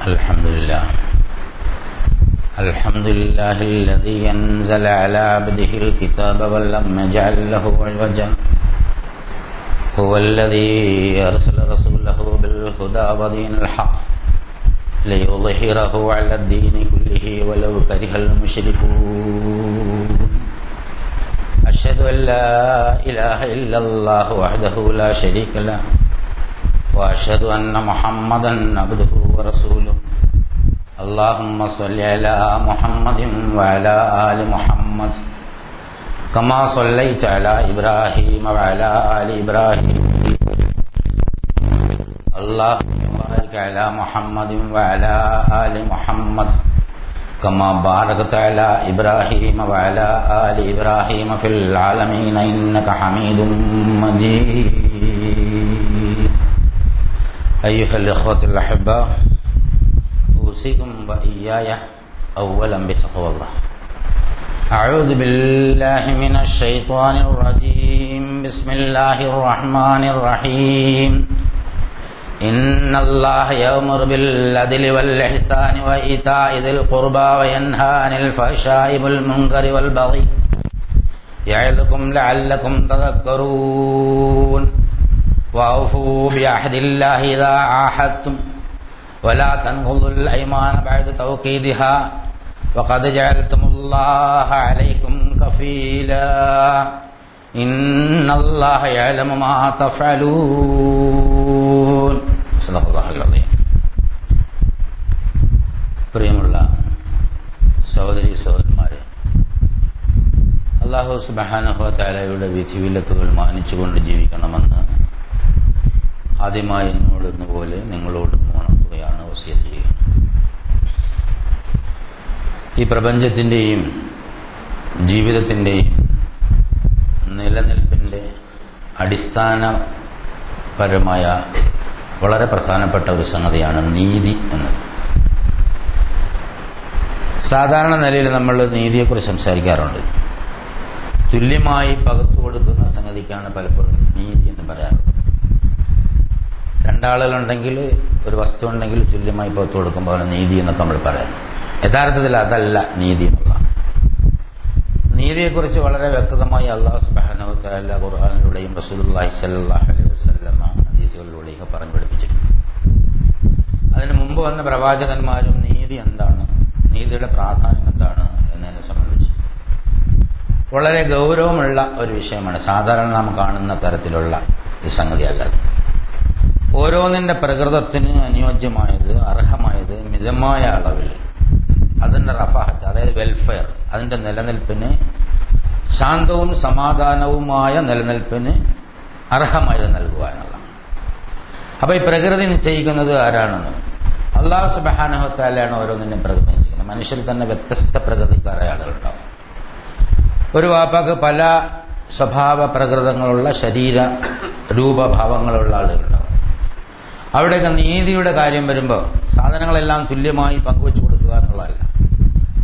الحمد لله الذي أنزل على عبده الكتاب ولم يجعل له عوجا هو الذي أرسل رسوله بالهدى ودين الحق ليظهره على الدين كله ولو كره المشركون أشهد أن لا إله إلا الله وحده لا شريك له وأشهد أن محمدا عبده ورسوله اللهم صل على محمد وعلى آل محمد كما صليت على إبراهيم وعلى آل إبراهيم اللهم بارك على محمد وعلى آل محمد كما باركت على إبراهيم وعلى آل إبراهيم في العالمين إنك حميد مجيد. أيها الإخوة الأحباء، أوصيكم وإياي أولا بتقوى الله. أعوذ بالله من الشيطان الرجيم. بسم الله الرحمن الرحيم. إن الله يأمر بالعدل والإحسان وإيتاء ذي القربى وينهى عن الفحشاء والمنكر والبغي يعظكم لعلكم تذكرون. وأوفوا بعهد الله إذا عاهدتم ولا تنقضوا الأيمان بعد توكيدها وقد جعلتم الله عليكم كفيلا إن الله يعلم ما تفعلون. صدق الله العظيم. പ്രിയമുള്ള സഹോദരീ സഹോദരന്മാരെ, അല്ലാഹു സുബ്ഹാനഹു വ തആലയുടെ വിധിവിലക്കുകൾ മാനിച്ചുകൊണ്ട് ജീവിക്കണമെന്ന് ആദ്യമായി എന്നോടെന്നപോലെ നിങ്ങളോടും ഉണർത്തുകയാണ്, വസിയത്ത് ചെയ്യുക. ഈ പ്രപഞ്ചത്തിൻ്റെയും ജീവിതത്തിൻ്റെയും നിലനിൽപ്പിൻ്റെ അടിസ്ഥാനപരമായ വളരെ പ്രധാനപ്പെട്ട ഒരു സംഗതിയാണ് നീതി എന്നത്. സാധാരണ നിലയിൽ നമ്മൾ നീതിയെക്കുറിച്ച് സംസാരിക്കാറുണ്ട്. തുല്യമായി പകർത്തു കൊടുക്കുന്ന സംഗതിക്കാണ് പലപ്പോഴും നീതി എന്ന് പറയാറുള്ളത്. രണ്ടാളുകളുണ്ടെങ്കിൽ, ഒരു വസ്തു ഉണ്ടെങ്കിൽ തുല്യമായി പകർത്തു കൊടുക്കുമ്പോൾ നീതി എന്നൊക്കെ നമ്മൾ പറയാം. യഥാർത്ഥത്തിൽ അതല്ല നീതി എന്നുള്ളതാണ്. നീതിയെക്കുറിച്ച് വളരെ വ്യക്തമായി അല്ലാഹു സുബ്ഹാനഹു വ തആല ഖുർആനിലൂടെയും റസൂലുള്ളാഹി സ്വല്ലല്ലാഹു അലൈഹി വസല്ലമ ഹദീസുകളിലൂടെയും പറഞ്ഞു പഠിപ്പിച്ചിട്ടുണ്ട്. അതിനു മുമ്പ് വന്ന പ്രവാചകന്മാരും നീതി എന്താണ്, നീതിയുടെ പ്രാധാന്യം എന്താണ് എന്നതിനെ സംബന്ധിച്ച് വളരെ ഗൗരവമുള്ള ഒരു വിഷയമാണ്. സാധാരണ നാം കാണുന്ന തരത്തിലുള്ള ഈ സംഗതി അല്ലാതെ ഓരോന്നിന്റെ പ്രകൃതത്തിന് അനുയോജ്യമായത്, അർഹമായത് മിതമായ അളവിൽ അതിന്റെ റഫാഹത്ത്, അതായത് വെൽഫെയർ, അതിന്റെ നിലനിൽപ്പിന്, ശാന്തവും സമാധാനവുമായ നിലനിൽപ്പിന് അർഹമായത് നൽകുക എന്നുള്ളതാണ്. അപ്പൊ ഈ പ്രകൃതി നിശ്ചയിക്കുന്നത് ആരാണെന്ന് അല്ലാഹു സുബ്ഹാനഹു വ തആലയാണ് ഓരോന്നിനും പ്രകൃതി നിശ്ചയിക്കുന്നത്. മനുഷ്യരിൽ തന്നെ വ്യത്യസ്ത പ്രകൃതിക്കാരായ ആളുകളുണ്ടാവും. ഒരു വാപ്പാക്ക് പല സ്വഭാവ പ്രകൃതങ്ങളുള്ള ശരീര രൂപഭാവങ്ങളുള്ള ആളുകളുണ്ടാവും. അവിടെയൊക്കെ നീതിയുടെ കാര്യം വരുമ്പോൾ സാധനങ്ങളെല്ലാം തുല്യമായി പങ്കുവെച്ചു കൊടുക്കുക എന്നുള്ളതല്ല.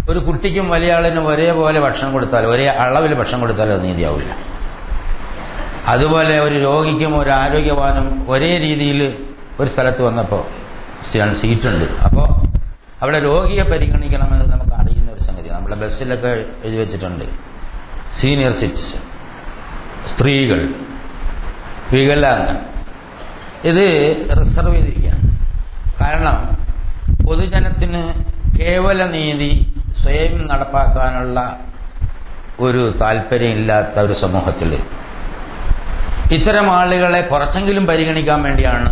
ഒരു കുട്ടിക്കും വലിയ ആളിനും ഒരേപോലെ ഭക്ഷണം കൊടുത്താൽ, ഒരേ അളവിൽ ഭക്ഷണം കൊടുത്താൽ അത് നീതിയാവില്ല. അതുപോലെ ഒരു രോഗിക്കും ഒരു ആരോഗ്യവാനും ഒരേ രീതിയിൽ ഒരു സ്ഥലത്ത് വന്നപ്പോൾ സീറ്റുണ്ട്, അപ്പോൾ അവിടെ രോഗിയെ പരിഗണിക്കണമെന്ന് നമുക്ക് അറിയുന്ന ഒരു സംഗതി. നമ്മുടെ ബസ്സിലൊക്കെ എഴുതി വെച്ചിട്ടുണ്ട്, സീനിയർ സിറ്റിസൺ, സ്ത്രീകൾ, വികലാംഗൻ. ഇത് റിസർവ് ചെയ്തിരിക്കുകയാണ്. കാരണം പൊതുജനത്തിന് കേവല നീതി സ്വയം നടപ്പാക്കാനുള്ള ഒരു താല്പര്യമില്ലാത്ത ഒരു സമൂഹത്തിൽ ഇത്തരം ആളുകളെ കുറച്ചെങ്കിലും പരിഗണിക്കാൻ വേണ്ടിയാണ്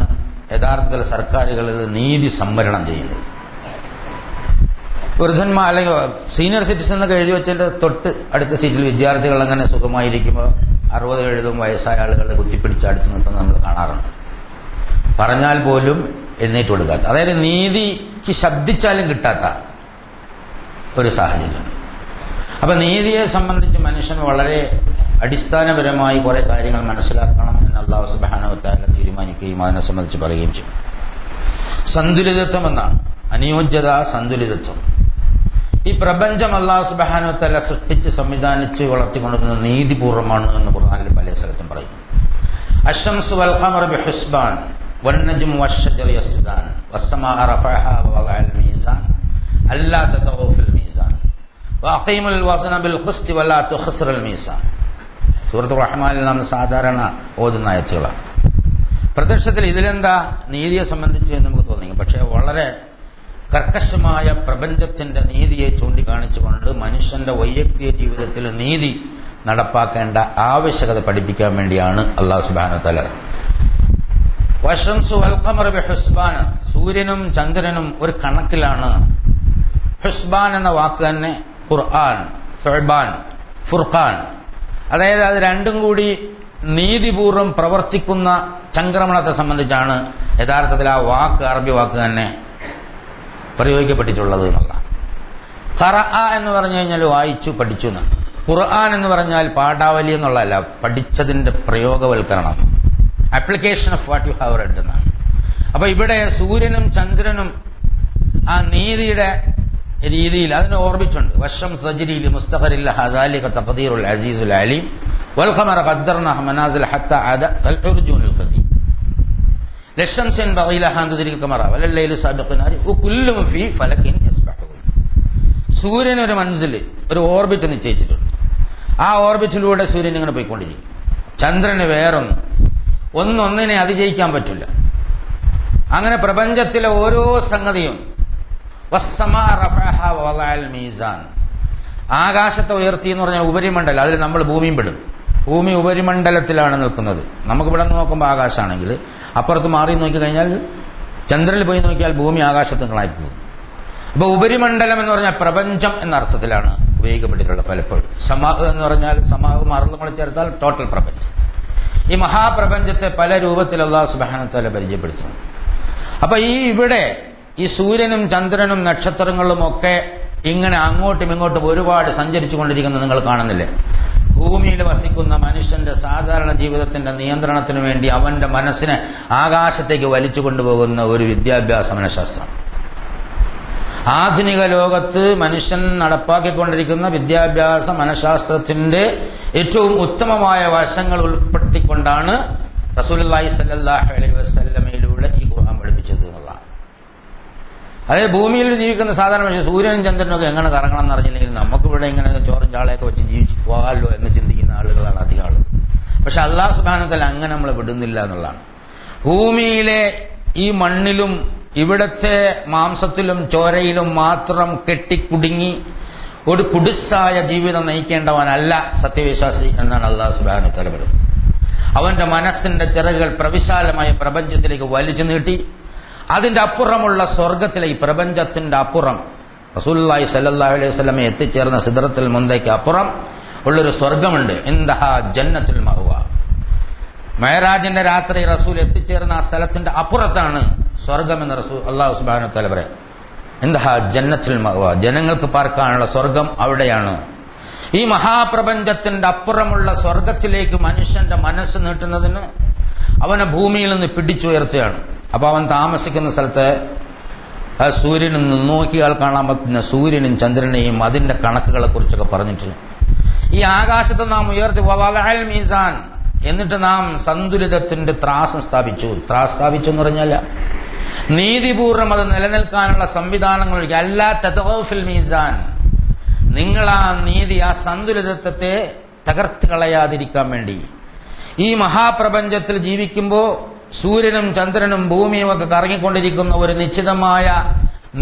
യഥാർത്ഥത്തിൽ സർക്കാരുകൾ നീതി സംവരണം ചെയ്യുന്നത്. വൃദ്ധന്മാർ അല്ലെങ്കിൽ സീനിയർ സിറ്റിസൺ എന്നൊക്കെ എഴുതി വെച്ചതിന്റെ തൊട്ട് അടുത്ത സീറ്റിൽ വിദ്യാർത്ഥികൾ അങ്ങനെ സുഖമായിരിക്കുമ്പോൾ 60-70 വയസ്സായ ആളുകളെ കുത്തിപ്പിടിച്ചടിച്ചു നിൽക്കുന്നത് നമ്മൾ കാണാറുണ്ട്. പറഞ്ഞാൽ പോലും എഴുന്നേറ്റ് കൊടുക്കാത്ത, അതായത് നീതിക്ക് ശബ്ദിച്ചാലും കിട്ടാത്ത ഒരു സാഹചര്യം. അപ്പൊ നീതിയെ സംബന്ധിച്ച് മനുഷ്യൻ വളരെ അടിസ്ഥാനപരമായി കുറെ കാര്യങ്ങൾ മനസ്സിലാക്കണം എന്ന് അല്ലാഹു സുബ്ഹാനഹു വ തആല തീരുമാനിക്കുകയും അതിനെ സംബന്ധിച്ച് പറയുകയും ചെയ്യും. സന്തുലിതത്വം എന്നാണ്, അനുയോജ്യത, സന്തുലിതത്വം. ഈ പ്രപഞ്ചം അല്ലാഹു സുബ്ഹാനഹു വ തആല സൃഷ്ടിച്ച് സംവിധാനിച്ച് വളർത്തിക്കൊണ്ടിരുന്നത് നീതിപൂർവ്വമാണ് എന്ന് ഖുർആനിൽ പല സ്ഥലത്തും പറയും. അശ്ശംസു വൽ ഖമറു ബിഹുസ്ബാൻ വന്നജ്മു വശ്ശജറു യസ്ജുദാൻ വസ്സമാഅ റഫഅഹാ വവദഅ അല്ലാ തതഗൂ ഫിൽ മീസാൻ വഅഖീമുൽ വസ്ന ബിൽ ഖിസ്തി വലാ തുഖ്സിറുൽ മീസാൻ. സൂറത്തുർ റഹ്മാനിൽ നാം സാധാരണ ഓതുന്ന ആയത്തുകളാണ്. പ്രത്യക്ഷത്തിൽ ഇതിലെന്താ നീതിയെ സംബന്ധിച്ച് എന്ന് നമുക്ക് തോന്നി. പക്ഷേ വളരെ കർക്കശമായ പ്രപഞ്ചത്തിന്റെ നീതിയെ ചൂണ്ടിക്കാണിച്ചുകൊണ്ട് മനുഷ്യന്റെ വൈയക്തിക ജീവിതത്തിൽ നീതി നടപ്പാക്കേണ്ട ആവശ്യകത പഠിപ്പിക്കാൻ വേണ്ടിയാണ് അല്ലാഹു സുബ്ഹാനഹു വ തആല വശംസു വൽ ഖമറു ബിഹുസ്ബാൻ, സൂര്യനും ചന്ദ്രനും ഒരു കണക്കിലാണ്. ഹുസ്ബാൻ എന്ന വാക്ക് തന്നെ ഖുർആൻ, സുഅ്ബാൻ, ഫുർഖാൻ, അതായത് അത് രണ്ടും കൂടി നീതിപൂർവ്വം പ്രവർത്തിക്കുന്ന ചംക്രമണത്തെ സംബന്ധിച്ചാണ് യഥാർത്ഥത്തിൽ ആ വാക്ക്, അറബി വാക്ക് തന്നെ പ്രയോഗിക്കപ്പെട്ടിട്ടുള്ളത് എന്നുള്ള. ഖറഅ എന്ന് പറഞ്ഞു കഴിഞ്ഞാൽ വായിച്ചു, പഠിച്ചു എന്നാണ്. ഖുർആൻ എന്ന് പറഞ്ഞാൽ പാഠാവലി എന്നുള്ളതല്ല, പഠിച്ചതിന്റെ പ്രയോഗവൽക്കരണം, application of what you have read എന്നാണ്. അപ്പൊ ഇവിടെ സൂര്യനും ചന്ദ്രനും ആ നീതിയുടെ രീതിയിൽ അതിനെ ഓർമ്മിച്ചുണ്ട്. വശം തജ്രീലി മുസ്തഖറില്ല ഹദാലിക തഖദീറുൽ അസീസുൽ അലീം വൽ ഖമറ ഖദ്ദർനാഹു മനാസിൽ ഹത്താ അദ കൽ ഉർജൂനുൽ ഖദീം ലശംസ യൻബഗി ലഹാ അൻ തുദ്രിക ഖമറ വലൽ ലൈലു സാബിഖുൻ നാരി വകുല്ലും ഫീ ഫലകിൻ യസ്ബഹൂൻ. സൂര്യൻ ഒരു മൻസിൽ, ഒരു ഓർബിറ്റ് നിശ്ചയിച്ചിട്ടുണ്ട്. ആ ഓർബിറ്റിലൂടെ സൂര്യൻ ഇങ്ങനെ പോയിക്കൊണ്ടിരിക്കും. ചന്ദ്രന് വേറൊന്ന്, ഒന്നൊന്നിനെ അതിജയിക്കാൻ പറ്റില്ല. അങ്ങനെ പ്രപഞ്ചത്തിലെ ഓരോ സംഗതിയും മീസാൻ, ആകാശത്തെ ഉയർത്തി എന്ന് പറഞ്ഞാൽ ഉപരിമണ്ഡലം, അതിൽ നമ്മൾ ഭൂമിയും പെടും. ഭൂമി ഉപരിമണ്ഡലത്തിലാണ് നിൽക്കുന്നത്. നമുക്കിവിടെ നോക്കുമ്പോൾ ആകാശമാണെങ്കിൽ അപ്പുറത്ത് മാറി നോക്കിക്കഴിഞ്ഞാൽ ചന്ദ്രനിൽ പോയി നോക്കിയാൽ ഭൂമി ആകാശത്ത് നിങ്ങളായി തോന്നും. അപ്പൊ ഉപരിമണ്ഡലം എന്ന് പറഞ്ഞാൽ പ്രപഞ്ചം എന്ന അർത്ഥത്തിലാണ് ഉപയോഗിക്കപ്പെട്ടിട്ടുള്ളത് പലപ്പോഴും. സമാഹ് എന്ന് പറഞ്ഞാൽ സമാഹ് മറന്നും കൂടെ ചേർത്താൽ ടോട്ടൽ പ്രപഞ്ചം. ഈ മഹാപ്രപഞ്ചത്തെ പല രൂപത്തിൽ അല്ലാഹു സുബ്ഹാനഹു വ തആല പരിചയപ്പെടുത്തുന്നു. അപ്പൊ ഇവിടെ ഈ സൂര്യനും ചന്ദ്രനും നക്ഷത്രങ്ങളും ഒക്കെ ഇങ്ങനെ അങ്ങോട്ടും ഇങ്ങോട്ടും ഒരുപാട് സഞ്ചരിച്ചു കൊണ്ടിരിക്കുന്നത് നിങ്ങൾ കാണുന്നില്ലേ? ഭൂമിയിൽ വസിക്കുന്ന മനുഷ്യന്റെ സാധാരണ ജീവിതത്തിന്റെ നിയന്ത്രണത്തിനു വേണ്ടി അവന്റെ മനസ്സിനെ ആകാശത്തേക്ക് വലിച്ചു കൊണ്ടുപോകുന്ന ഒരു വിദ്യാഭ്യാസ മനഃശാസ്ത്രം. ആധുനിക ലോകത്ത് മനുഷ്യൻ നടപ്പാക്കിക്കൊണ്ടിരിക്കുന്ന വിദ്യാഭ്യാസ മനഃശാസ്ത്രത്തിന്റെ ഏറ്റവും ഉത്തമമായ വശങ്ങൾ ഉൾപ്പെടുത്തിക്കൊണ്ടാണ് റസൂലുള്ളാഹി സ്വല്ലല്ലാഹു അലൈഹി വസല്ലമയിലൂടെ ഈ ഖുർആൻ പഠിപ്പിച്ചത് എന്നുള്ളതാണ്. അതായത് ഭൂമിയിൽ ജീവിക്കുന്ന സാധാരണ മനുഷ്യൻ സൂര്യനും ചന്ദ്രനും ഒക്കെ എങ്ങനെ കറങ്ങണം എന്ന് അറിഞ്ഞില്ലെങ്കിൽ നമുക്കിവിടെ ഇങ്ങനെ ചോറും ചാളയൊക്കെ വെച്ച് ജീവിച്ച് പോകാമല്ലോ എന്ന് ചിന്തിക്കുന്ന ആളുകളാണ് അധികം ആളുകൾ. പക്ഷെ അല്ലാഹു സുബ്ഹാനഹു വ തആല അങ്ങനെ നമ്മളെ വിടുന്നില്ല എന്നുള്ളതാണ്. ഭൂമിയിലെ ഈ മണ്ണിലും ഇവിടത്തെ മാംസത്തിലും ചോരയിലും മാത്രം കെട്ടിക്കുടുങ്ങി ഒരു കുടിസായ ജീവിതം നയിക്കേണ്ടവനല്ല സത്യവിശ്വാസി എന്നാണ് അല്ലാഹു സുബ്ഹാനഹു വ തആല പറയുന്നത്. അവന്റെ മനസ്സിന്റെ ചിറകുകൾ പ്രവിശാലമായ പ്രപഞ്ചത്തിലേക്ക് വലിച്ചു നീട്ടി അതിന്റെ അപ്പുറമുള്ള സ്വർഗത്തിലെ, ഈ പ്രപഞ്ചത്തിന്റെ അപ്പുറം റസൂലുള്ളാഹി സ്വല്ലല്ലാഹു അലൈഹി വസല്ലം എത്തിച്ചേർന്ന സിദ്റത്തുൽ മുന്തയ്ക്ക് അപ്പുറം ഉള്ളൊരു സ്വർഗമുണ്ട്. ഇൻദഹാ ജന്നത്തുൽ മഅ്വ. മെഹറാജിന്റെ രാത്രി റസൂൽ എത്തിച്ചേർന്ന ആ സ്ഥലത്തിന്റെ അപ്പുറത്താണ് സ്വർഗം എന്ന് അല്ലാഹു സുബ്ഹാനഹു വ തആല പറയാം. ഇൻദഹാ ജന്നത്തുൽ മഅ്വ, ജനങ്ങൾക്ക് പാർക്കാനുള്ള സ്വർഗം അവിടെയാണ്. ഈ മഹാപ്രപഞ്ചത്തിന്റെ അപ്പുറമുള്ള സ്വർഗത്തിലേക്ക് മനുഷ്യന്റെ മനസ്സ് നീട്ടുന്നതിന് അവനെ ഭൂമിയിൽ നിന്ന് പിടിച്ചുയർത്തുകയാണ്. അപ്പൊ അവൻ താമസിക്കുന്ന സ്ഥലത്ത് ആ സൂര്യനിൽ നിന്ന് നോക്കിയാൽ കാണാൻ പറ്റുന്ന സൂര്യനും ചന്ദ്രനെയും അതിന്റെ കണക്കുകളെ കുറിച്ചൊക്കെ പറഞ്ഞിട്ട് ഈ ആകാശത്ത് നാം ഉയർത്തി വവഅൽ മീസാൻ, എന്നിട്ട് നാം സന്തുലിതത്തിന്റെ ത്രാസം സ്ഥാപിച്ചു. സ്ഥാപിച്ചു എന്ന് പറഞ്ഞാൽ നീതിപൂർവ്വം അത് നിലനിൽക്കാനുള്ള സംവിധാനങ്ങൾ അല്ലാ തതഗൂ ഫിൽ മീസാൻ. നിങ്ങൾ ആ നീതി, ആ സന്തുലിതത്വത്തെ തകർത്ത് കളയാതിരിക്കാൻ വേണ്ടി ഈ മഹാപ്രപഞ്ചത്തിൽ ജീവിക്കുമ്പോൾ സൂര്യനും ചന്ദ്രനും ഭൂമിയും ഒക്കെ കറങ്ങിക്കൊണ്ടിരിക്കുന്ന ഒരു നിശ്ചിതമായ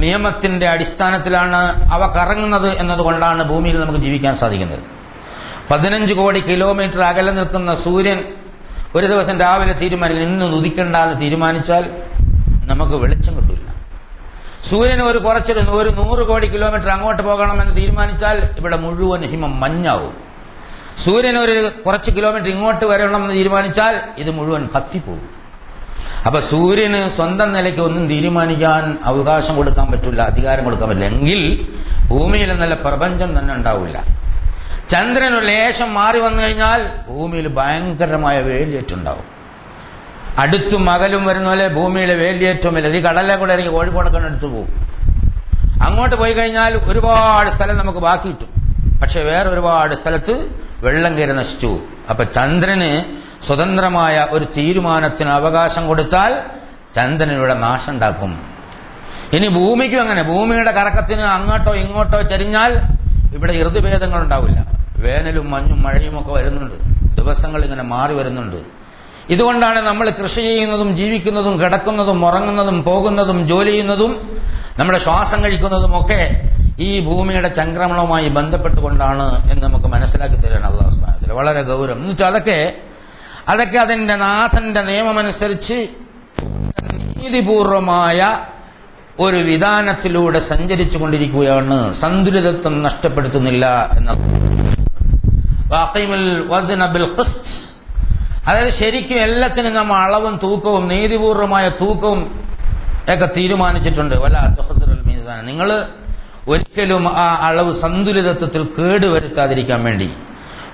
നിയമത്തിന്റെ അടിസ്ഥാനത്തിലാണ് അവ കറങ്ങുന്നത് എന്നതുകൊണ്ടാണ് ഭൂമിയിൽ നമുക്ക് ജീവിക്കാൻ സാധിക്കുന്നത്. 15 കോടി കിലോമീറ്റർ അകലെ നിൽക്കുന്ന സൂര്യൻ ഒരു ദിവസം രാവിലെ തീരുമാനിക്കണം ഇന്ന് ഉദിക്കണ്ടെന്ന് തീരുമാനിച്ചാൽ നമുക്ക് വെളിച്ചം കിട്ടില്ല. സൂര്യന് ഒരു 100 കോടി കിലോമീറ്റർ അങ്ങോട്ട് പോകണമെന്ന് തീരുമാനിച്ചാൽ ഇവിടെ മുഴുവൻ ഹിമം മഞ്ഞാവും. സൂര്യൻ ഒരു കുറച്ച് കിലോമീറ്റർ ഇങ്ങോട്ട് വരണമെന്ന് തീരുമാനിച്ചാൽ ഇത് മുഴുവൻ കത്തിപ്പോകും. അപ്പൊ സൂര്യന് സ്വന്തം നിലയ്ക്ക് ഒന്നും തീരുമാനിക്കാൻ അവകാശം കൊടുക്കാൻ പറ്റില്ല, അധികാരം കൊടുക്കാൻ പറ്റില്ല. എങ്കിൽ ഭൂമിയിൽ നല്ല പ്രപഞ്ചം തന്നെ ഉണ്ടാവില്ല. ചന്ദ്രൻ ഒരു ലേശം മാറി വന്നു കഴിഞ്ഞാൽ ഭൂമിയിൽ ഭയങ്കരമായ വേലിയേറ്റുണ്ടാവും. അടുത്തും അകലും വരുന്ന പോലെ ഭൂമിയിലെ വേലിയേറ്റവും ഇല്ല. ഈ കടലിലെ കൂടെ ഇറങ്ങി കോഴിക്കോടൊക്കെ എടുത്തു പോകും. അങ്ങോട്ട് പോയി കഴിഞ്ഞാൽ ഒരുപാട് സ്ഥലം നമുക്ക് ബാക്കി കിട്ടും. പക്ഷെ വേറെ ഒരുപാട് സ്ഥലത്ത് വെള്ളം കയറി നശിച്ചു. അപ്പൊ ചന്ദ്രന് സ്വതന്ത്രമായ ഒരു തീരുമാനത്തിന് അവകാശം കൊടുത്താൽ ചന്ദ്രൻ ഇവിടെ നാശം ഉണ്ടാക്കും. ഇനി ഭൂമിക്കും അങ്ങനെ, ഭൂമിയുടെ കറക്കത്തിന് അങ്ങോട്ടോ ഇങ്ങോട്ടോ ചരിഞ്ഞാൽ ഇവിടെ ഋതുഭേദങ്ങൾ ഉണ്ടാവില്ല. വേനലും മഞ്ഞും മഴയും ഒക്കെ വരുന്നുണ്ട്, ദിവസങ്ങൾ ഇങ്ങനെ മാറി വരുന്നുണ്ട്. ഇതുകൊണ്ടാണ് നമ്മൾ കൃഷി ചെയ്യുന്നതും ജീവിക്കുന്നതും കിടക്കുന്നതും ഉറങ്ങുന്നതും പോകുന്നതും ജോലി ചെയ്യുന്നതും നമ്മുടെ ശ്വാസം കഴിക്കുന്നതും ഒക്കെ ഈ ഭൂമിയുടെ ചംക്രമണവുമായി ബന്ധപ്പെട്ടുകൊണ്ടാണ് എന്ന് നമുക്ക് മനസ്സിലാക്കി തരാണ് അല്ലാഹു സുബ്ഹാനഹു വ തആല. വളരെ ഗൗരവം. എന്നിട്ട് അതൊക്കെ അതിന്റെ നാഥന്റെ നിയമമനുസരിച്ച് നീതിപൂർവമായ ഒരു വിധാനത്തിലൂടെ സഞ്ചരിച്ചു കൊണ്ടിരിക്കുകയാണ്, സന്തുലിതത്വം നഷ്ടപ്പെടുത്തുന്നില്ല എന്ന. അതായത് ശരിക്കും എല്ലാത്തിനും നമ്മൾ അളവും തൂക്കവും നീതിപൂർവമായ തൂക്കവും ഒക്കെ തീരുമാനിച്ചിട്ടുണ്ട്. വലാ തുഖ്സിറുൽ മീസാൻ, നിങ്ങൾ ഒരിക്കലും ആ അളവ് സന്തുലിതത്വത്തിൽ കേടുവരുത്താതിരിക്കാൻ വേണ്ടി.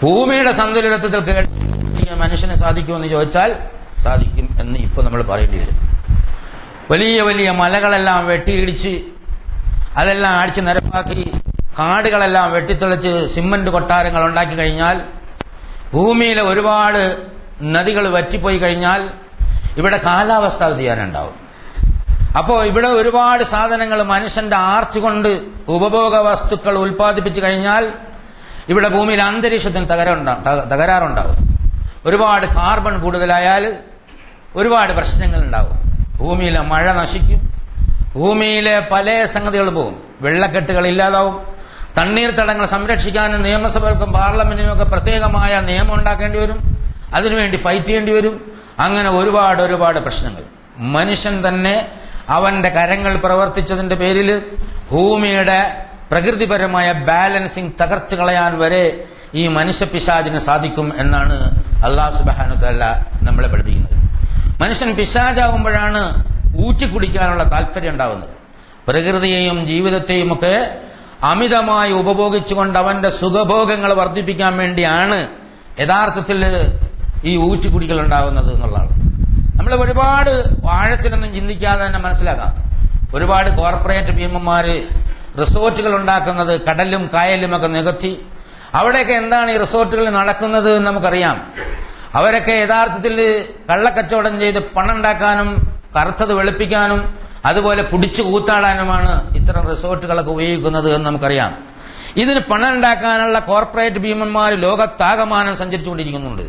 ഭൂമിയുടെ സന്തുലിതത്വത്തിൽ കേടുവരുത്താൻ മനുഷ്യന് സാധിക്കുമെന്ന് ചോദിച്ചാൽ സാധിക്കും എന്ന് ഇപ്പൊ നമ്മൾ പറയേണ്ടി വരും. വലിയ വലിയ മലകളെല്ലാം വെട്ടിയിടിച്ച് അതെല്ലാം അടിച്ച് നിരപ്പാക്കി കാടുകളെല്ലാം വെട്ടിത്തെളിച്ച് സിമന്റ് കൊട്ടാരങ്ങൾ ഉണ്ടാക്കി കഴിഞ്ഞാൽ, ഭൂമിയിലെ ഒരുപാട് നദികൾ വറ്റിപ്പോയി കഴിഞ്ഞാൽ ഇവിടെ കാലാവസ്ഥാ വ്യതിയാനം ഉണ്ടാവും. അപ്പോൾ ഇവിടെ ഒരുപാട് സാധനങ്ങൾ മനുഷ്യന്റെ ആർത്തി കൊണ്ട് ഉപഭോഗ വസ്തുക്കൾ ഉൽപ്പാദിപ്പിച്ചു കഴിഞ്ഞാൽ ഇവിടെ ഭൂമിയിൽ അന്തരീക്ഷത്തിന് തകരാറുണ്ടാവും. ഒരുപാട് കാർബൺ കൂടുതലായാൽ ഒരുപാട് പ്രശ്നങ്ങൾ ഉണ്ടാവും. ഭൂമിയിലെ മഴ നശിക്കും, ഭൂമിയിലെ പല സംഗതികളും പോകും, വെള്ളക്കെട്ടുകൾ ഇല്ലാതാവും. തണ്ണീർത്തടങ്ങൾ സംരക്ഷിക്കാനും നിയമസഭകൾക്കും പാർലമെന്റിനും ഒക്കെ പ്രത്യേകമായ നിയമം ഉണ്ടാക്കേണ്ടി വരും, അതിനുവേണ്ടി ഫൈറ്റ് ചെയ്യേണ്ടി വരും. അങ്ങനെ ഒരുപാട് പ്രശ്നങ്ങൾ. മനുഷ്യൻ തന്നെ അവന്റെ കരങ്ങൾ പ്രവർത്തിച്ചതിന്റെ പേരിൽ ഭൂമിയുടെ പ്രകൃതിപരമായ ബാലൻസിങ് തകർച്ചു കളയാൻ വരെ ഈ മനുഷ്യ പിശാചിന് സാധിക്കും എന്നാണ് അല്ലാഹു സുബ്ഹാനഹു വ തആല നമ്മളെ പഠിപ്പിക്കുന്നത്. മനുഷ്യൻ പിശാചാവുമ്പോഴാണ് ഊറ്റിക്കുടിക്കാനുള്ള താല്പര്യം ഉണ്ടാവുന്നത്. പ്രകൃതിയെയും ജീവിതത്തെയും ഒക്കെ അമിതമായി ഉപഭോഗിച്ചുകൊണ്ട് അവന്റെ സുഖഭോഗങ്ങൾ വർദ്ധിപ്പിക്കാൻ വേണ്ടിയാണ് യഥാർത്ഥത്തിൽ ഈ ഊറ്റിക്കുടികൾ ഉണ്ടാകുന്നത് എന്നുള്ളതാണ്. നമ്മൾ ഒരുപാട് ആഴത്തിലൊന്നും ചിന്തിക്കാതെ തന്നെ മനസ്സിലാക്കാം. ഒരുപാട് കോർപ്പറേറ്റ് ഭീമന്മാര് റിസോർട്ടുകൾ ഉണ്ടാക്കുന്നത് കടലും കായലും ഒക്കെ നികത്തി. അവിടെയൊക്കെ എന്താണ് ഈ റിസോർട്ടുകളിൽ നടക്കുന്നത് എന്ന് നമുക്കറിയാം. അവരൊക്കെ യഥാർത്ഥത്തിൽ കള്ളക്കച്ചവടം ചെയ്ത് പണം ഉണ്ടാക്കാനും കറുത്തത് വെളുപ്പിക്കാനും അതുപോലെ കുടിച്ചു കൂത്താടാനുമാണ് ഇത്തരം റിസോർട്ടുകളൊക്കെ ഉപയോഗിക്കുന്നത് എന്ന് നമുക്കറിയാം. ഇതിന് പണം ഉണ്ടാക്കാനുള്ള കോർപ്പറേറ്റ് ഭീമന്മാർ ലോകത്താകമാനം സഞ്ചരിച്ചുകൊണ്ടിരിക്കുന്നുണ്ട്.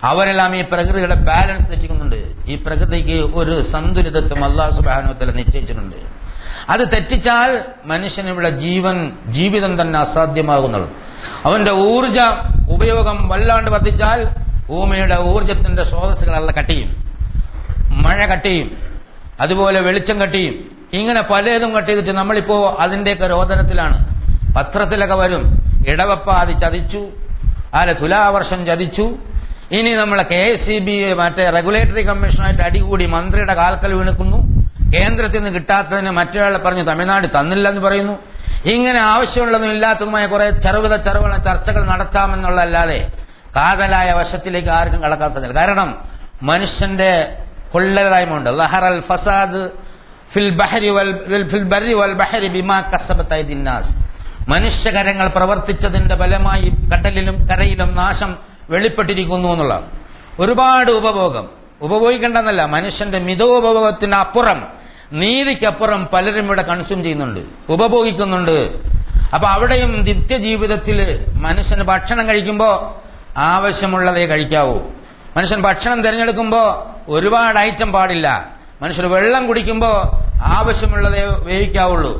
അവരെല്ലാം ഈ പ്രകൃതിയുടെ ബാലൻസ് തെറ്റിക്കുന്നുണ്ട്. ഈ പ്രകൃതിക്ക് ഒരു സന്തുലിതത്വം അല്ലാഹു സുബ്ഹാനഹു വ തആല നിശ്ചയിച്ചിട്ടുണ്ട്. അത് തെറ്റിച്ചാൽ മനുഷ്യനിവിടെ ജീവിതം തന്നെ അസാധ്യമാകുന്നുള്ളൂ. അവന്റെ ഊർജ ഉപയോഗം വല്ലാണ്ട് വർദ്ധിച്ചാൽ ഭൂമിയുടെ ഊർജത്തിന്റെ സ്രോതസ്സുകളെല്ലാം കട്ടിയും, മഴ കട്ടിയും, അതുപോലെ വെളിച്ചം കട്ടിയും, ഇങ്ങനെ പലതും കട്ട് ചെയ്തിട്ട് നമ്മളിപ്പോ അതിന്റെയൊക്കെ രോദനത്തിലാണ്. പത്രത്തിലൊക്കെ വരും, ഇടവപ്പാതി ചതിച്ചു, തുലാവർഷം ചതിച്ചു. ഇനി നമ്മളെ KSEB മറ്റേ റെഗുലേറ്ററി കമ്മീഷനായിട്ട് അടികൂടി മന്ത്രിയുടെ കാൽക്കൽ വീണിക്കുന്നു. കേന്ദ്രത്തിൽ നിന്ന് കിട്ടാത്തതിന് മറ്റൊരാളെ പറഞ്ഞു തമിഴ്നാട് തന്നില്ല എന്ന് പറയുന്നു. ഇങ്ങനെ ആവശ്യമുള്ളതും ഇല്ലാത്തതുമായ കുറെ ചെറുവിധ ചർച്ചകൾ നടത്താമെന്നുള്ളതല്ലാതെ കാതലായ വശത്തിലേക്ക് ആർക്കും കടക്കാൻ സാധിക്കില്ല. കാരണം മനുഷ്യന്റെ കൊള്ളരുതായ്മ ഉണ്ട്. ലഹറൽ ഫസാദ് ഫിൽ ബർരി വൽ ബഹരി ബിമാ കസബത് അയ്ദിൻ നാസ്. മനുഷ്യകരങ്ങൾ പ്രവർത്തിച്ചതിന്റെ ഫലമായി കടലിലും കരയിലും നാശം വെളിപ്പെട്ടിരിക്കുന്നു എന്നുള്ള ഒരുപാട് ഉപഭോഗിക്കേണ്ടെന്നല്ല, മനുഷ്യന്റെ മിതോപഭോഗത്തിന് അപ്പുറം, നീതിക്കപ്പുറം പലരും ഇവിടെ കൺസ്യൂം ചെയ്യുന്നുണ്ട്, ഉപഭോഗിക്കുന്നുണ്ട്. അപ്പൊ അവിടെയും നിത്യജീവിതത്തിൽ മനുഷ്യന് ഭക്ഷണം കഴിക്കുമ്പോൾ ആവശ്യമുള്ളതേ കഴിക്കാവൂ. മനുഷ്യൻ ഭക്ഷണം തിരഞ്ഞെടുക്കുമ്പോൾ ഒരുപാട് ഐറ്റം പാടില്ല. മനുഷ്യർ വെള്ളം കുടിക്കുമ്പോൾ ആവശ്യമുള്ളതേ ഉപയോഗിക്കാവുള്ളൂ.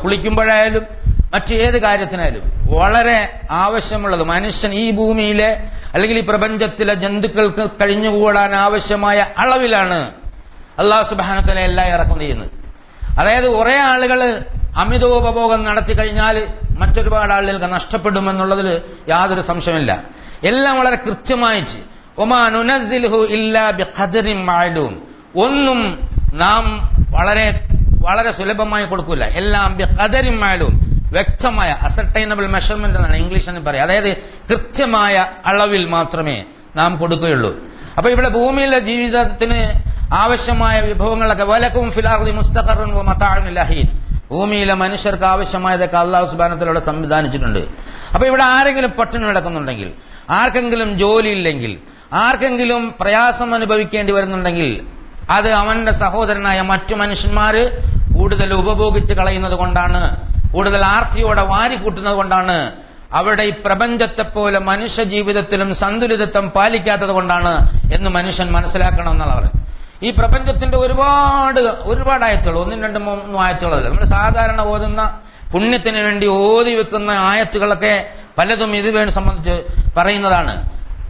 കുളിക്കുമ്പോഴായാലും മറ്റേത് കാര്യത്തിനായാലും വളരെ ആവശ്യമുള്ളത്. മനുഷ്യൻ ഈ ഭൂമിയിലെ അല്ലെങ്കിൽ ഈ പ്രപഞ്ചത്തിലെ ജന്തുക്കൾക്ക് കഴിഞ്ഞുകൂടാൻ ആവശ്യമായ അളവിലാണ് അല്ലാഹു സുബ്ഹാനഹു വ തആല എല്ലാം ഇറക്കം ചെയ്യുന്നത്. അതായത് കുറെ ആളുകൾ അമിതോപഭോഗം നടത്തി കഴിഞ്ഞാൽ മറ്റൊരുപാട് ആളുകൾക്ക് നഷ്ടപ്പെടുമെന്നുള്ളതിൽ യാതൊരു സംശയമില്ല. എല്ലാം വളരെ കൃത്യമായിട്ട് വമാ നുനസ്സിലുഹു ഇല്ലാ ബിഖദറിൻ മഅലൂം, ഒന്നും നാം വളരെ വളരെ സുലഭമായി കൊടുക്കില്ല. എല്ലാം ബിഖദറിൻ മഅലൂം, വ്യക്തമായ അസർട്ടൈനബിൾ മെഷർമെന്റ് എന്നാണ് ഇംഗ്ലീഷിന് പറയുക. അതായത് കൃത്യമായ അളവിൽ മാത്രമേ നാം കൊടുക്കുകയുള്ളൂ. അപ്പൊ ഇവിടെ ഭൂമിയിലെ ജീവിതത്തിന് ആവശ്യമായ വിഭവങ്ങളൊക്കെ വലക്കും ഫിൽ അർളി മുസ്തഖറുൻ വ മതാഉൻ ലഹീൻ, ഭൂമിയിലെ മനുഷ്യർക്ക് ആവശ്യമായതൊക്കെ അല്ലാഹു സുബ്ഹാനഹു വ തആല സംവിധാനിച്ചിട്ടുണ്ട്. അപ്പൊ ഇവിടെ ആരെങ്കിലും പട്ടിണി കിടക്കുന്നുണ്ടെങ്കിൽ, ആർക്കെങ്കിലും ജോലി ഇല്ലെങ്കിൽ, ആർക്കെങ്കിലും പ്രയാസം അനുഭവിക്കേണ്ടി വരുന്നുണ്ടെങ്കിൽ അത് അവന്റെ സഹോദരനായ മറ്റു മനുഷ്യന്മാര് കൂടുതൽ ഉപഭോഗിച്ച് കളയുന്നത് കൊണ്ടാണ്, കൂടുതൽ ആർത്തിയോടെ വാരിക്കൂട്ടുന്നത് കൊണ്ടാണ്, അവിടെ ഈ പ്രപഞ്ചത്തെ പോലെ മനുഷ്യ ജീവിതത്തിലും സന്തുലിതത്വം പാലിക്കാത്തത് കൊണ്ടാണ് എന്ന് മനുഷ്യൻ മനസ്സിലാക്കണം എന്നുള്ള പറയുന്നത്. ഈ പ്രപഞ്ചത്തിന്റെ ഒരുപാട് ആയത്തുകൾ, 1, 2, 3 ആയത്തുകളല്ല, നമ്മൾ സാധാരണ ഓതുന്ന പുണ്യത്തിന് വേണ്ടി ഓതി വെക്കുന്ന ആയത്തുകളൊക്കെ പലതും ഇതുവേ സംബന്ധിച്ച് പറയുന്നതാണ്.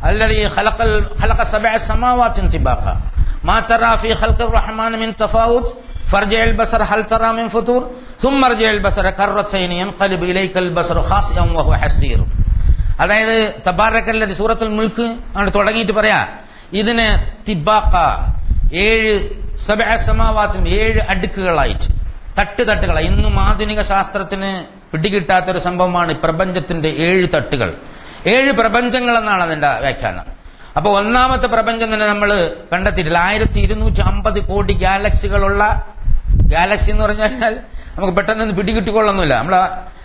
അല്ലദീ ഖലഖ സബഅ സമാവാതിൻ തിബാഖ മാ തറാ ഫീ ഖൽഖിർ റഹ്മാൻ മിൻ തഫാവുത് ഫർജിഅൽ ബസർ ഹൽ തറാ മിൻ ഫുതൂർ ثم ارجع البصر كرتين ينقلب اليك البصر خاسئا وهو حسير. അതായത് തബാറക്കല്ലദീ സൂറത്തുൽ മുൽക്ക് ആണ് തുടങ്ങിയിട്ട് പറയാ, ഇതിനെ തിബാഖ 7 സബഅ സമാവാതിൻ 7 അടുക്കുകളായിട്ട് തട്ടുകളായി. ഇന്നും ആധുനിക ശാസ്ത്രത്തിന് പിടികിട്ടാത്തൊരു സംഭവമാണ് പ്രപഞ്ചത്തിന്റെ 7 തട്ടുകൾ, 7 പ്രപഞ്ചങ്ങൾ എന്നാണ് അതിന്റെ വ്യാഖ്യാനം. അപ്പൊ ഒന്നാമത്തെ പ്രപഞ്ചം തന്നെ നമ്മൾ കണ്ടെത്തിയിട്ടില്ല. 1250 കോടി ഗാലക്സികളുള്ള, ഗാലക്സി എന്ന് പറഞ്ഞാൽ നമുക്ക് പെട്ടെന്ന് പിടികിട്ടിക്കൊള്ളൊന്നുമില്ല.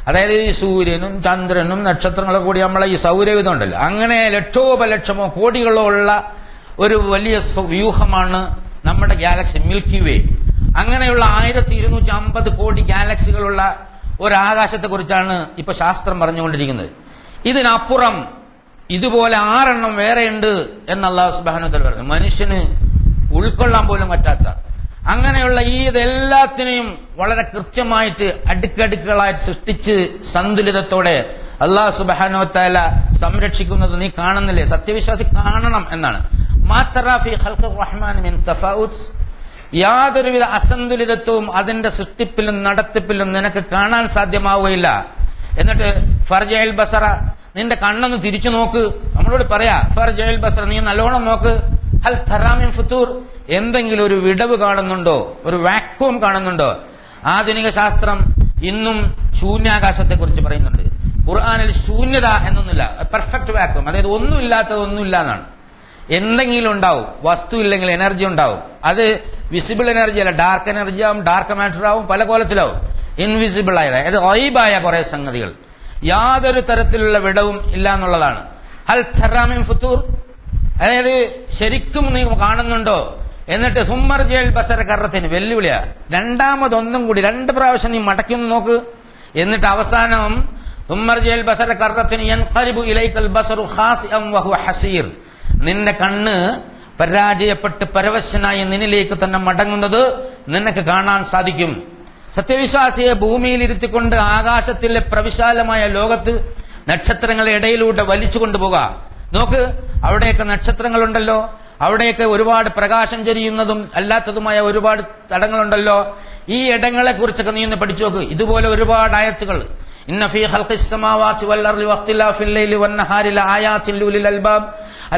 അതായത് ഈ സൂര്യനും ചന്ദ്രനും നക്ഷത്രങ്ങളും കൂടി നമ്മളെ ഈ സൗരയുധം ഉണ്ടല്ലോ, അങ്ങനെ ലക്ഷമോ കോടികളോ ഉള്ള ഒരു വലിയ വ്യൂഹമാണ് നമ്മുടെ ഗാലക്സി മിൽക്കി വേ. അങ്ങനെയുള്ള 1250 കോടി ഗാലക്സികളുള്ള ഒരാകാശത്തെ കുറിച്ചാണ് ഇപ്പൊ ശാസ്ത്രം പറഞ്ഞുകൊണ്ടിരിക്കുന്നത്. ഇതിനപ്പുറം ഇതുപോലെ 6 എണ്ണം വേറെയുണ്ട് എന്ന് അല്ലാഹു സുബ്ഹാനഹു വ തആല പറഞ്ഞു. മനുഷ്യന് ഉൾക്കൊള്ളാൻ പോലും പറ്റാത്ത അങ്ങനെയുള്ള ഈ ഇതെല്ലാത്തിനെയും വളരെ കൃത്യമായിട്ട് അടുക്കടുക്കുകളായിട്ട് സൃഷ്ടിച്ച് സന്തുലിതത്തോടെ അല്ലാഹു സുബ്ഹാനഹു വ തആല സംരക്ഷിക്കുന്നത് നീ കാണുന്നില്ലേ? സത്യവിശ്വാസി കാണണം എന്നാണ്. മാ തറാ ഫീ ഖൽഖിർ റഹ്മാൻ മിൻ തഫാവുത്, യാതൊരുവിധ അസന്തുലിതത്വവും അതിന്റെ സൃഷ്ടിപ്പിലും നടത്തിപ്പിലും നിനക്ക് കാണാൻ സാധ്യമാവുകയില്ല. എന്നിട്ട് ഫർജിഅൽ ബസറ, നിന്റെ കണ്ണൊന്ന് തിരിച്ചു നോക്ക്. നമ്മളോട് പറയാ ഫർജിഅൽ ബസറ, നീ നല്ലോണം നോക്ക്. ഹൽ തറാ മിൻ ഫുതൂർ, എന്തെങ്കിലും ഒരു വിടവ് കാണുന്നുണ്ടോ, ഒരു വാക്വം കാണുന്നുണ്ടോ? ആധുനിക ശാസ്ത്രം ഇന്നും ശൂന്യാകാശത്തെ കുറിച്ച് പറയുന്നുണ്ട്. ഖുർആനിൽ ശൂന്യത എന്നൊന്നുമില്ല, പെർഫെക്റ്റ് വാക്വം, അതായത് ഒന്നുമില്ലാത്തത് ഒന്നുമില്ല എന്നാണ്. എന്തെങ്കിലും ഉണ്ടാവും, വസ്തു ഇല്ലെങ്കിൽ എനർജി ഉണ്ടാവും. അത് വിസിബിൾ എനർജി അല്ല, ഡാർക്ക് എനർജി ആവും, ഡാർക്ക് മാറ്റർ ആവും, പല കോലത്തിലാവും. ഇൻവിസിബിൾ ആയത്, അതായത് ഗൈബായ കുറെ സംഗതികൾ, യാതൊരു തരത്തിലുള്ള വിടവും ഇല്ല എന്നുള്ളതാണ്. ഹൽ തറാ മിൻ ഫുതൂർ, അതായത് ശരിക്കും നീ കാണുന്നുണ്ടോ? എന്നിട്ട് സുമ്മർജിഅൽ ബസറ കറത്തിന് വെല്ലുവിളിയാ, രണ്ടാമതൊന്നും കൂടി 2 പ്രാവശ്യം നീ മടക്കി നോക്ക്. എന്നിട്ട് അവസാനം സുമ്മർജിഅൽ ബസറ കറത്തിന് യൻഖലിബു ഇലൈക്കൽ ബസറു ഖാസിഅൻ വഹുവ ഹസീർ, നിന്റെ കണ്ണ് പരാജയപ്പെട്ട് പരവശനായി നിന്നിലേക്ക് തന്നെ മടങ്ങുന്നത് നിനക്ക് കാണാൻ സാധിക്കും. സത്യവിശ്വാസിയെ ഭൂമിയിൽ ഇരുത്തിക്കൊണ്ട് ആകാശത്തിലെ പ്രവിശാലമായ ലോകത്ത് നക്ഷത്രങ്ങളുടെ ഇടയിലൂടെ വലിച്ചു കൊണ്ടുപോകുക. നോക്ക്, അവിടെയൊക്കെ നക്ഷത്രങ്ങളുണ്ടല്ലോ, അവിടെയൊക്കെ ഒരുപാട് പ്രകാശം ചൊരിയുന്നതും അല്ലാത്തതുമായ ഒരുപാട് തടങ്ങളുണ്ടല്ലോ. ഈ ഇടങ്ങളെ കുറിച്ചൊക്കെ നീ ഒന്ന് പഠിച്ചു നോക്ക്. ഇതുപോലെ ഒരുപാട് ആയത്തുകൾ, ഇന്ന ഫീ ഖൽഖിസ് സമാവാതി വൽ അർളി വഖ്തിലാഫിൽ ലൈലി വന്നഹാരി ലആയാതിൻ ലിഉലിൽ അൽബാബ്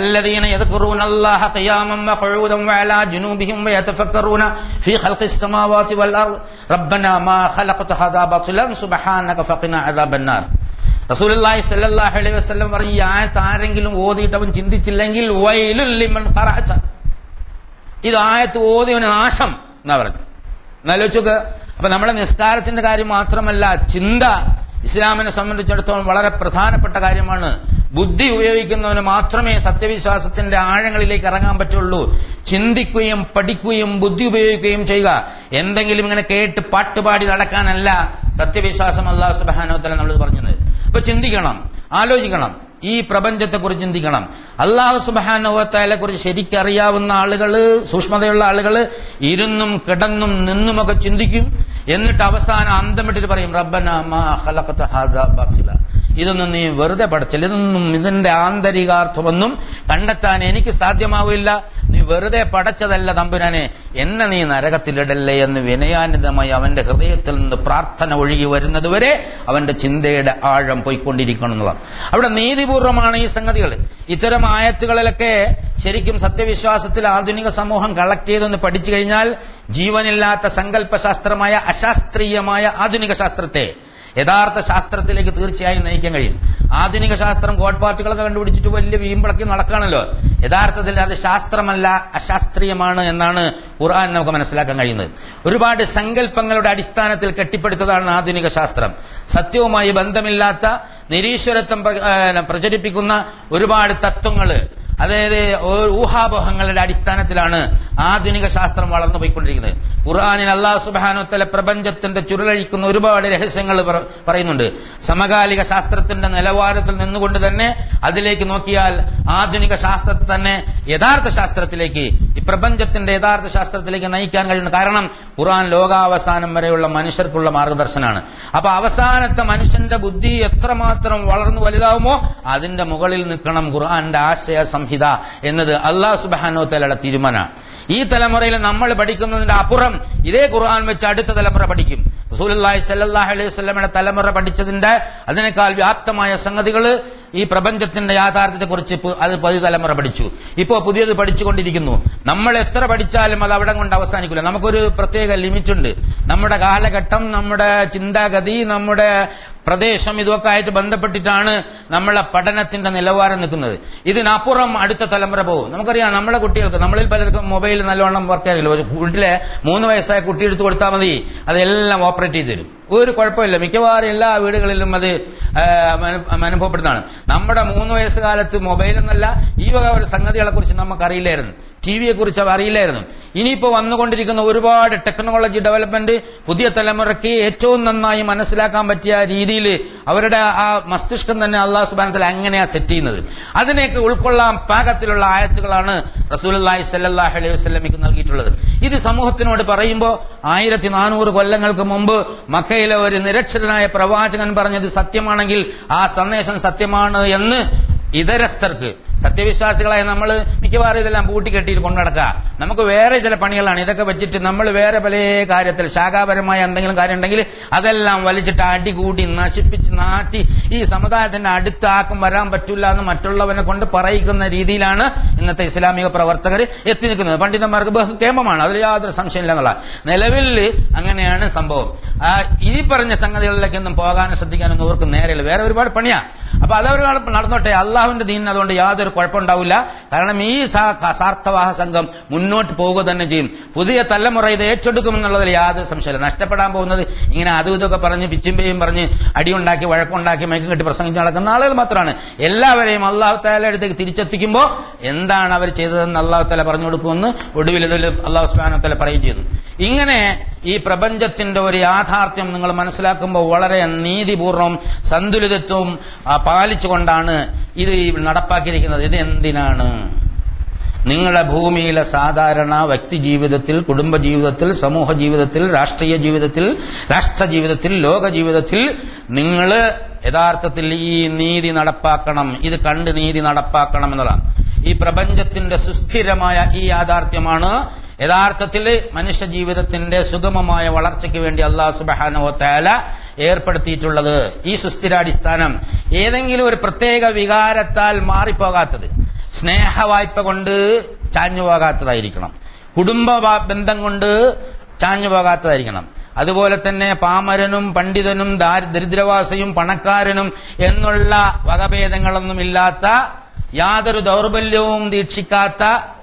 الذين يذكرون الله قياما وقعودا وعلى جنوبهم ويتفكرون في خلق السماوات والأرض ربنا ما خلقت هذا باطلا سبحانك فقنا عذاب النار. റസൂലുള്ളാഹി സ്വല്ലല്ലാഹു അലൈഹി വസല്ലം പറഞ്ഞു, ഈ ആയത്ത് ആരെങ്കിലും ഓതിയിട്ട് അവൻ ചിന്തിച്ചില്ലെങ്കിൽ വൈലുൽ ലിമൻ ഖറഅത, ഇത് ആയത്ത് ഓതിയവന് നാശം എന്നാ പറഞ്ഞു. എന്നാലോചിക്കുക. അപ്പൊ നമ്മുടെ നിസ്കാരത്തിന്റെ കാര്യം മാത്രമല്ല, ചിന്ത ഇസ്ലാമിനെ സംബന്ധിച്ചിടത്തോളം വളരെ പ്രധാനപ്പെട്ട കാര്യമാണ്. ബുദ്ധി ഉപയോഗിക്കുന്നവന് മാത്രമേ സത്യവിശ്വാസത്തിന്റെ ആഴങ്ങളിലേക്ക് ഇറങ്ങാൻ പറ്റുള്ളൂ. ചിന്തിക്കുകയും പഠിക്കുകയും ബുദ്ധി ഉപയോഗിക്കുകയും ചെയ്യുക. എന്തെങ്കിലും ഇങ്ങനെ കേട്ട് പാട്ടുപാടി നടക്കാനല്ല സത്യവിശ്വാസം അല്ലാഹു സുബ്ഹാനഹു വ തആല നമ്മൾ പറഞ്ഞത്. അപ്പൊ ചിന്തിക്കണം, ആലോചിക്കണം, ഈ പ്രപഞ്ചത്തെക്കുറിച്ച് ചിന്തിക്കണം. അല്ലാഹു സുബ്ഹാനഹു വ തആലയെ കുറിച്ച് ശരിക്കറിയാവുന്ന ആളുകള്, സൂക്ഷ്മതയുള്ള ആളുകള് ഇരുന്നും കിടന്നും നിന്നുമൊക്കെ ചിന്തിക്കും. എന്നിട്ട് അവസാനം അന്തം വിട്ടിട്ട് പറയും, റബ്ബനാ മാ ഖലഖത ഹാദാ ബാതില, ഇതൊന്നും നീ വെറുതെ പഠിച്ചില്ല, ഇതൊന്നും ഇതിന്റെ ആന്തരികാർത്ഥമൊന്നും കണ്ടെത്താൻ എനിക്ക് സാധ്യമാവില്ല, നീ വെറുതെ പടച്ചതല്ല തമ്പുരാനെ, എന്നെ നീ നരകത്തിലിടല്ലേ എന്ന് വിനയാനിതമായി അവന്റെ ഹൃദയത്തിൽ നിന്ന് പ്രാർത്ഥന ഒഴുകി വരുന്നത് വരെ അവന്റെ ചിന്തയുടെ ആഴം പോയിക്കൊണ്ടിരിക്കണം എന്നുള്ളത്. അവിടെ നീതിപൂർവമാണ് ഈ സംഗതികൾ. ഇത്തരം ആയത്തുകളിലൊക്കെ ശരിക്കും സത്യവിശ്വാസത്തിൽ ആധുനിക സമൂഹം കളക്ട് ചെയ്തൊന്ന് പഠിച്ചു കഴിഞ്ഞാൽ ജീവനില്ലാത്ത സങ്കല്പശാസ്ത്രമായ അശാസ്ത്രീയമായ ആധുനിക ശാസ്ത്രത്തെ യഥാർത്ഥ ശാസ്ത്രത്തിലേക്ക് തീർച്ചയായും നയിക്കാൻ കഴിയും. ആധുനിക ശാസ്ത്രം ഗോഡ് പാർട്ടികളൊക്കെ കണ്ടുപിടിച്ചിട്ട് വലിയ വീമ്പിളക്കി നടക്കുകയാണല്ലോ. യഥാർത്ഥത്തിൽ അത് ശാസ്ത്രമല്ല, അശാസ്ത്രീയമാണ് എന്നാണ് ഖുർആൻ നമുക്ക് മനസ്സിലാക്കാൻ കഴിയുന്നത്. ഒരുപാട് സങ്കല്പങ്ങളുടെ അടിസ്ഥാനത്തിൽ കെട്ടിപ്പടുത്തതാണ് ആധുനിക ശാസ്ത്രം. സത്യവുമായി ബന്ധമില്ലാത്ത നിരീശ്വരത്വം പ്രചരിപ്പിക്കുന്ന ഒരുപാട് തത്വങ്ങള്, അതായത് ഊഹാപോഹങ്ങളുടെ അടിസ്ഥാനത്തിലാണ് ആധുനിക ശാസ്ത്രം വളർന്നു പോയിക്കൊണ്ടിരിക്കുന്നത്. ഖുർആനിൽ അല്ലാഹു സുബ്ഹാനഹു വ തആല പ്രപഞ്ചത്തിന്റെ ചുരുളഴിക്കുന്ന ഒരുപാട് രഹസ്യങ്ങൾ പറയുന്നുണ്ട്. സമകാലിക ശാസ്ത്രത്തിന്റെ നിലവാരത്തിൽ നിന്നുകൊണ്ട് തന്നെ അതിലേക്ക് നോക്കിയാൽ ആധുനിക ശാസ്ത്രത്തെ തന്നെ യഥാർത്ഥ ശാസ്ത്രത്തിലേക്ക്, ഈ പ്രപഞ്ചത്തിന്റെ യഥാർത്ഥ ശാസ്ത്രത്തിലേക്ക് നയിക്കാൻ കഴിയുന്നു. കാരണം ഖുർആൻ ലോകാവസാനം വരെയുള്ള മനുഷ്യർക്കുള്ള മാർഗദർശനാണ്. അപ്പൊ അവസാനത്തെ മനുഷ്യന്റെ ബുദ്ധി എത്രമാത്രം വളർന്നു വലുതാവുമോ അതിന്റെ മുകളിൽ നിൽക്കണം ഖുർആന്റെ ആശയ സംഹിത എന്നത് അല്ലാഹു സുബ്ഹാനഹു വ തആലയുടെ തീരുമാനമാണ്. ഈ തലമുറയിൽ നമ്മൾ പഠിക്കുന്നതിന്റെ അപ്പുറം ഇതേ ഖുർആൻ വെച്ച് അടുത്ത തലമുറ പഠിക്കും. റസൂലുള്ളാഹി സ്വല്ലല്ലാഹു അലൈഹി വസല്ലമയുടെ തലമുറ പഠിച്ചതിന്റെ അതിനേക്കാൾ വ്യാപ്തമായ സംഗതികൾ ഈ പ്രപഞ്ചത്തിന്റെ യാഥാർത്ഥ്യത്തെക്കുറിച്ച് അത് പുതുതലമുറ പഠിച്ചു. ഇപ്പോൾ പുതിയത് പഠിച്ചുകൊണ്ടിരിക്കുന്നു. നമ്മൾ എത്ര പഠിച്ചാലും അത് അവിടെ കൊണ്ട് അവസാനിക്കില്ല. നമുക്കൊരു പ്രത്യേക ലിമിറ്റ് ഉണ്ട്. നമ്മുടെ കാലഘട്ടം, നമ്മുടെ ചിന്താഗതി, നമ്മുടെ പ്രദേശം, ഇതൊക്കെ ആയിട്ട് ബന്ധപ്പെട്ടിട്ടാണ് നമ്മളെ പഠനത്തിന്റെ നിലവാരം നിൽക്കുന്നത്. ഇതിനപ്പുറം അടുത്ത തലമുറ പോകും. നമുക്കറിയാം, നമ്മുടെ കുട്ടികൾക്ക്, നമ്മളിൽ പലർക്കും മൊബൈൽ നല്ലവണ്ണം വർക്ക് അറിയില്ല. വീട്ടിലെ 3 വയസ്സായ കുട്ടി എടുത്ത് കൊടുത്താൽ മതി, അതെല്ലാം ഓപ്പറേറ്റ് ചെയ്ത് തരും. ഒരു കുഴപ്പമില്ല. മിക്കവാറും എല്ലാ വീടുകളിലും അത് അനുഭവപ്പെടുന്നതാണ്. നമ്മുടെ 3 വയസ്സുകാലത്ത് മൊബൈലെന്നല്ല ഈ വക ഒരു സംഗതികളെ കുറിച്ച് നമുക്കറിയില്ലായിരുന്നു. ടിവിയെ കുറിച്ച് അറിയില്ലായിരുന്നു. ഇനിയിപ്പോൾ വന്നുകൊണ്ടിരിക്കുന്ന ഒരുപാട് ടെക്നോളജി ഡെവലപ്മെന്റ് പുതിയ തലമുറയ്ക്ക് ഏറ്റവും നന്നായി മനസ്സിലാക്കാൻ പറ്റിയ രീതിയിൽ അവരുടെ ആ മസ്തിഷ്കം തന്നെ അല്ലാഹു സുബ്ഹാനഹു വ തആല അങ്ങനെയാ സെറ്റ് ചെയ്യുന്നത്. അതിനെയൊക്കെ ഉൾക്കൊള്ളാൻ പാകത്തിലുള്ള ആയത്തുകളാണ് റസൂലുള്ളാഹി സ്വല്ലല്ലാഹു അലൈഹി വസല്ലമയ്ക്ക് നൽകിയിട്ടുള്ളത്. ഇത് സമൂഹത്തിനോട് പറയുമ്പോൾ 1400 കൊല്ലങ്ങൾക്ക് മുമ്പ് മക്കയിലെ ഒരു നിരക്ഷരനായ പ്രവാചകൻ പറഞ്ഞത് സത്യമാണെങ്കിൽ ആ സന്ദേശം സത്യമാണ് എന്ന് ഇതരസ്ഥർക്ക്, സത്യവിശ്വാസികളായ നമ്മൾ മിക്കവാറും ഇതെല്ലാം പൂട്ടിക്കെട്ടിയിട്ട് കൊണ്ടുനടക്കുക. നമുക്ക് വേറെ ചില പണികളാണ്. ഇതൊക്കെ വെച്ചിട്ട് നമ്മൾ വേറെ പല കാര്യത്തിൽ ശാഖാപരമായ എന്തെങ്കിലും കാര്യം ഉണ്ടെങ്കിൽ അതെല്ലാം വലിച്ചിട്ട് അടികൂടി നശിപ്പിച്ച് നാറ്റി ഈ സമുദായത്തിന്റെ അടുത്താക്കും വരാൻ പറ്റില്ല എന്ന് മറ്റുള്ളവനെ കൊണ്ട് പറയിക്കുന്ന രീതിയിലാണ് ഇന്നത്തെ ഇസ്ലാമിക പ്രവർത്തകർ എത്തി നിൽക്കുന്നത്. പണ്ഡിതന്മാർക്ക് ബഹുക്ഷേമമാണ്, അതിൽ യാതൊരു സംശയമില്ല എന്നുള്ള നിലവിൽ അങ്ങനെയാണ് സംഭവം. ഈ പറഞ്ഞ സംഗതികളിലേക്കൊന്നും പോകാനും ശ്രദ്ധിക്കാനൊന്നും അവർക്ക് നേരെയില്ല. വേറെ ഒരുപാട് പണിയാ. അപ്പൊ അതവർ നടന്നോട്ടെ. അള്ളാഹുവിന്റെ ദീനിന് അതുകൊണ്ട് യാതൊരു കുഴപ്പമുണ്ടാവില്ല. കാരണം ഈ സാർത്ഥവാഹ സംഘം മുന്നോട്ട് പോവുക തന്നെ ചെയ്യും. പുതിയ തലമുറ ഇത് ഏറ്റെടുക്കുമെന്നുള്ളതിൽ യാതൊരു സംശയമില്ല. നഷ്ടപ്പെടാൻ പോകുന്നത് ഇങ്ങനെ അതും ഇതൊക്കെ പറഞ്ഞ് പിച്ചിമ്പയും പറഞ്ഞ് അടിയുണ്ടാക്കി വഴക്കുണ്ടാക്കി മയക്കം കെട്ടി പ്രസംഗിച്ച് നടക്കുന്ന ആളുകൾ മാത്രമാണ്. എല്ലാവരെയും അള്ളാഹു തആലയുടെ അടുത്തേക്ക് തിരിച്ചെത്തിക്കുമ്പോൾ എന്താണ് അവർ ചെയ്തതെന്ന് അള്ളാഹു തആല പറഞ്ഞു കൊടുക്കുമെന്ന് ഒടുവിൽ ഇതിൽ അള്ളാഹു സുബ്ഹാനഹു വ തആല പറയുകയും ചെയ്യുന്നു. ഇങ്ങനെ ഈ പ്രപഞ്ചത്തിന്റെ ഒരു യാഥാർത്ഥ്യം നിങ്ങൾ മനസ്സിലാക്കുമ്പോൾ വളരെ നീതിപൂർവ്വം സന്തുലിതത്വവും പാലിച്ചുകൊണ്ടാണ് ഇത് നടപ്പാക്കിയിരിക്കുന്നത്. ഇത് എന്തിനാണ്? നിങ്ങളുടെ ഭൂമിയിലെ സാധാരണ വ്യക്തി ജീവിതത്തിൽ, കുടുംബ ജീവിതത്തിൽ, സമൂഹ ജീവിതത്തിൽ, രാഷ്ട്രീയ ജീവിതത്തിൽ, രാഷ്ട്ര ജീവിതത്തിൽ, ലോക ജീവിതത്തിൽ നിങ്ങൾ യഥാർത്ഥത്തിൽ ഈ നീതി നടപ്പാക്കണം. ഇത് കണ്ട് നീതി നടപ്പാക്കണം എന്നുള്ളതാണ്. ഈ പ്രപഞ്ചത്തിന്റെ സുസ്ഥിരമായ ഈ യാഥാർത്ഥ്യമാണ് യഥാർത്ഥത്തിൽ മനുഷ്യ ജീവിതത്തിന്റെ സുഗമമായ വളർച്ചയ്ക്ക് വേണ്ടി അല്ലാഹു സുബ്ഹാനഹു വ തആല ഏർപ്പെടുത്തിയിട്ടുള്ളത്. ഈ സുസ്ഥിരാടിസ്ഥാനം ഏതെങ്കിലും ഒരു പ്രത്യേക വികാരത്താൽ മാറിപ്പോകാത്തത്, സ്നേഹവായ്പ കൊണ്ട് ചാഞ്ഞു പോകാത്തതായിരിക്കണം, കുടുംബ ബന്ധം കൊണ്ട് ചാഞ്ഞു പോകാത്തതായിരിക്കണം. അതുപോലെ തന്നെ പാമരനും പണ്ഡിതനും ദരിദ്രവാസിയും പണക്കാരനും എന്നുള്ള വകഭേദങ്ങളൊന്നും ഇല്ലാത്ത, യാതൊരു ദൗർബല്യവും ദീക്ഷിക്കാത്ത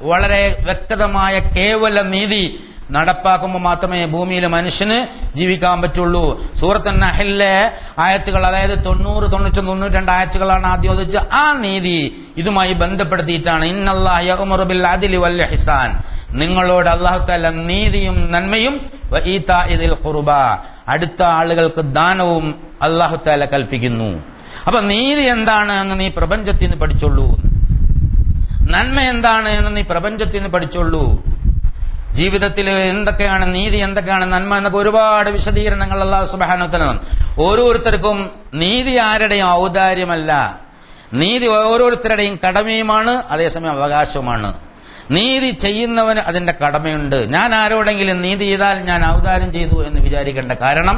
വളരെ വ്യക്തമായ കേവല നീതി നടപ്പാക്കുമ്പോൾ മാത്രമേ ഭൂമിയിലെ മനുഷ്യന് ജീവിക്കാൻ പറ്റുള്ളൂ. സൂറത്ത് നഹ്ലിലെ ആയത്തുകൾ, അതായത് 90, 91, 92 ആയത്തുകളാണ് ആദ്യം ഓതിച്ച ആ നീതി ഇതുമായി ബന്ധപ്പെടുത്തിയിട്ടാണ്. ഇന്നല്ലാഹ യഅ്മുറു ബിൽ അദ്ലി വൽ ഇഹ്സാൻ, നിങ്ങളോട് അല്ലാഹു തആല നീതിയും നന്മയും വ ഈതാഇദിൽ ഖുർബ, അടുത്ത ആളുകൾക്ക് ദാനവും അല്ലാഹു തആല കൽപ്പിക്കുന്നു. അപ്പൊ നീതി എന്താണ് എന്ന് നീ പ്രപഞ്ചത്തിൽ നിന്ന് പഠിച്ചോളൂ. നന്മ എന്താണ് എന്ന് നീ പ്രപഞ്ചത്തിൽ നിന്ന് പഠിച്ചോളൂ. ജീവിതത്തിൽ എന്തൊക്കെയാണ് നീതി, എന്തൊക്കെയാണ് നന്മ എന്നൊക്കെ ഒരുപാട് വിശദീകരണങ്ങൾ അല്ലാഹു സുബ്ഹാനഹു വ തആല. ഓരോരുത്തർക്കും നീതി ആരുടെയും ഔദാര്യമല്ല, നീതി ഓരോരുത്തരുടെയും കടമയുമാണ്, അതേസമയം അവകാശവുമാണ്. നീതി ചെയ്യുന്നവന് അതിന്റെ കടമയുണ്ട്. ഞാൻ ആരോടെങ്കിലും നീതി ചെയ്താൽ ഞാൻ ഔദാര്യം ചെയ്തു എന്ന് വിചാരിക്കേണ്ട. കാരണം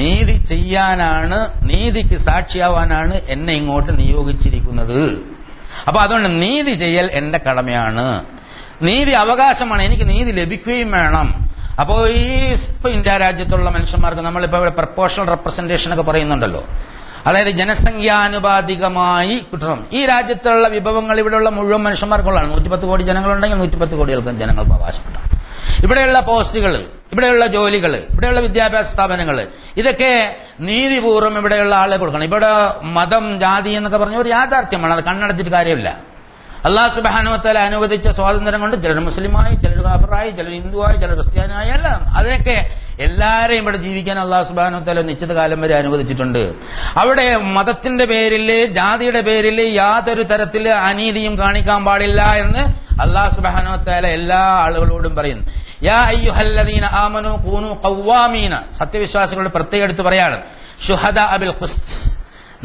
നീതി ചെയ്യാനാണ്, നീതിക്ക് സാക്ഷിയാവാനാണ് എന്നെ ഇങ്ങോട്ട് നിയോഗിച്ചിരിക്കുന്നത്. അപ്പൊ അതുകൊണ്ട് നീതി ചെയ്യൽ എന്റെ കടമയാണ്, നീതി അവകാശമാണ്, എനിക്ക് നീതി ലഭിക്കുകയും വേണം. അപ്പോൾ ഇപ്പൊ ഇന്ത്യ രാജ്യത്തുള്ള മനുഷ്യന്മാർക്ക് നമ്മളിപ്പോ ഇവിടെ പ്രപ്പോർഷണൽ റെപ്രസെന്റേഷൻ ഒക്കെ പറയുന്നുണ്ടല്ലോ, അതായത് ജനസംഖ്യാനുപാതികമായി കിട്ടണം. ഈ രാജ്യത്തുള്ള വിഭവങ്ങൾ ഇവിടെയുള്ള മുഴുവൻ മനുഷ്യന്മാർക്കുള്ളതാണ്. 110 കോടി ജനങ്ങളുണ്ടെങ്കിൽ 110 കോടികൾക്ക് ജനങ്ങൾക്ക് അവകാശപ്പെടാം. ഇവിടെയുള്ള പോസ്റ്റുകൾ, ഇവിടെയുള്ള ജോലികൾ, ഇവിടെയുള്ള വിദ്യാഭ്യാസ സ്ഥാപനങ്ങൾ, ഇതൊക്കെ നീതിപൂർവ്വം ഇവിടെയുള്ള ആളെ കൊടുക്കണം. ഇവിടെ മതം, ജാതി എന്നൊക്കെ പറഞ്ഞ ഒരു യാഥാർത്ഥ്യമാണ്, അത് കണ്ണടച്ചിട്ട് കാര്യമില്ല. അല്ലാഹു സുബ്ഹാനഹു വ തആല അനുവദിച്ച സ്വാതന്ത്ര്യം കൊണ്ട് ചിലർ മുസ്ലിമായി, ചിലർ കാഫിറായി, ചിലർ ഹിന്ദുവായി, ചിലർ ക്രിസ്ത്യാനിയായി, എല്ലാം അതിനൊക്കെ എല്ലാവരെയും ഇവിടെ ജീവിക്കാൻ അല്ലാഹു സുബ്ഹാനഹു വ തആല നിശ്ചിത കാലം വരെ അനുവദിച്ചിട്ടുണ്ട്. അവിടെ മതത്തിന്റെ പേരിൽ, ജാതിയുടെ പേരിൽ യാതൊരു തരത്തിൽ അനീതിയും കാണിക്കാൻ പാടില്ല എന്ന് അല്ലാഹു സുബ്ഹാനഹു വ തആല എല്ലാ ആളുകളോടും പറയുന്നു. യാ അയ്യുഹല്ലദീന ആമനൂ കൂനൂ ഖവ്വാമീന, സത്യവിശ്വാസികളോട് പ്രത്യേകം എടുത്ത് പറയാണ്, ശുഹദാ ബിൽ ഖിസ്ത്,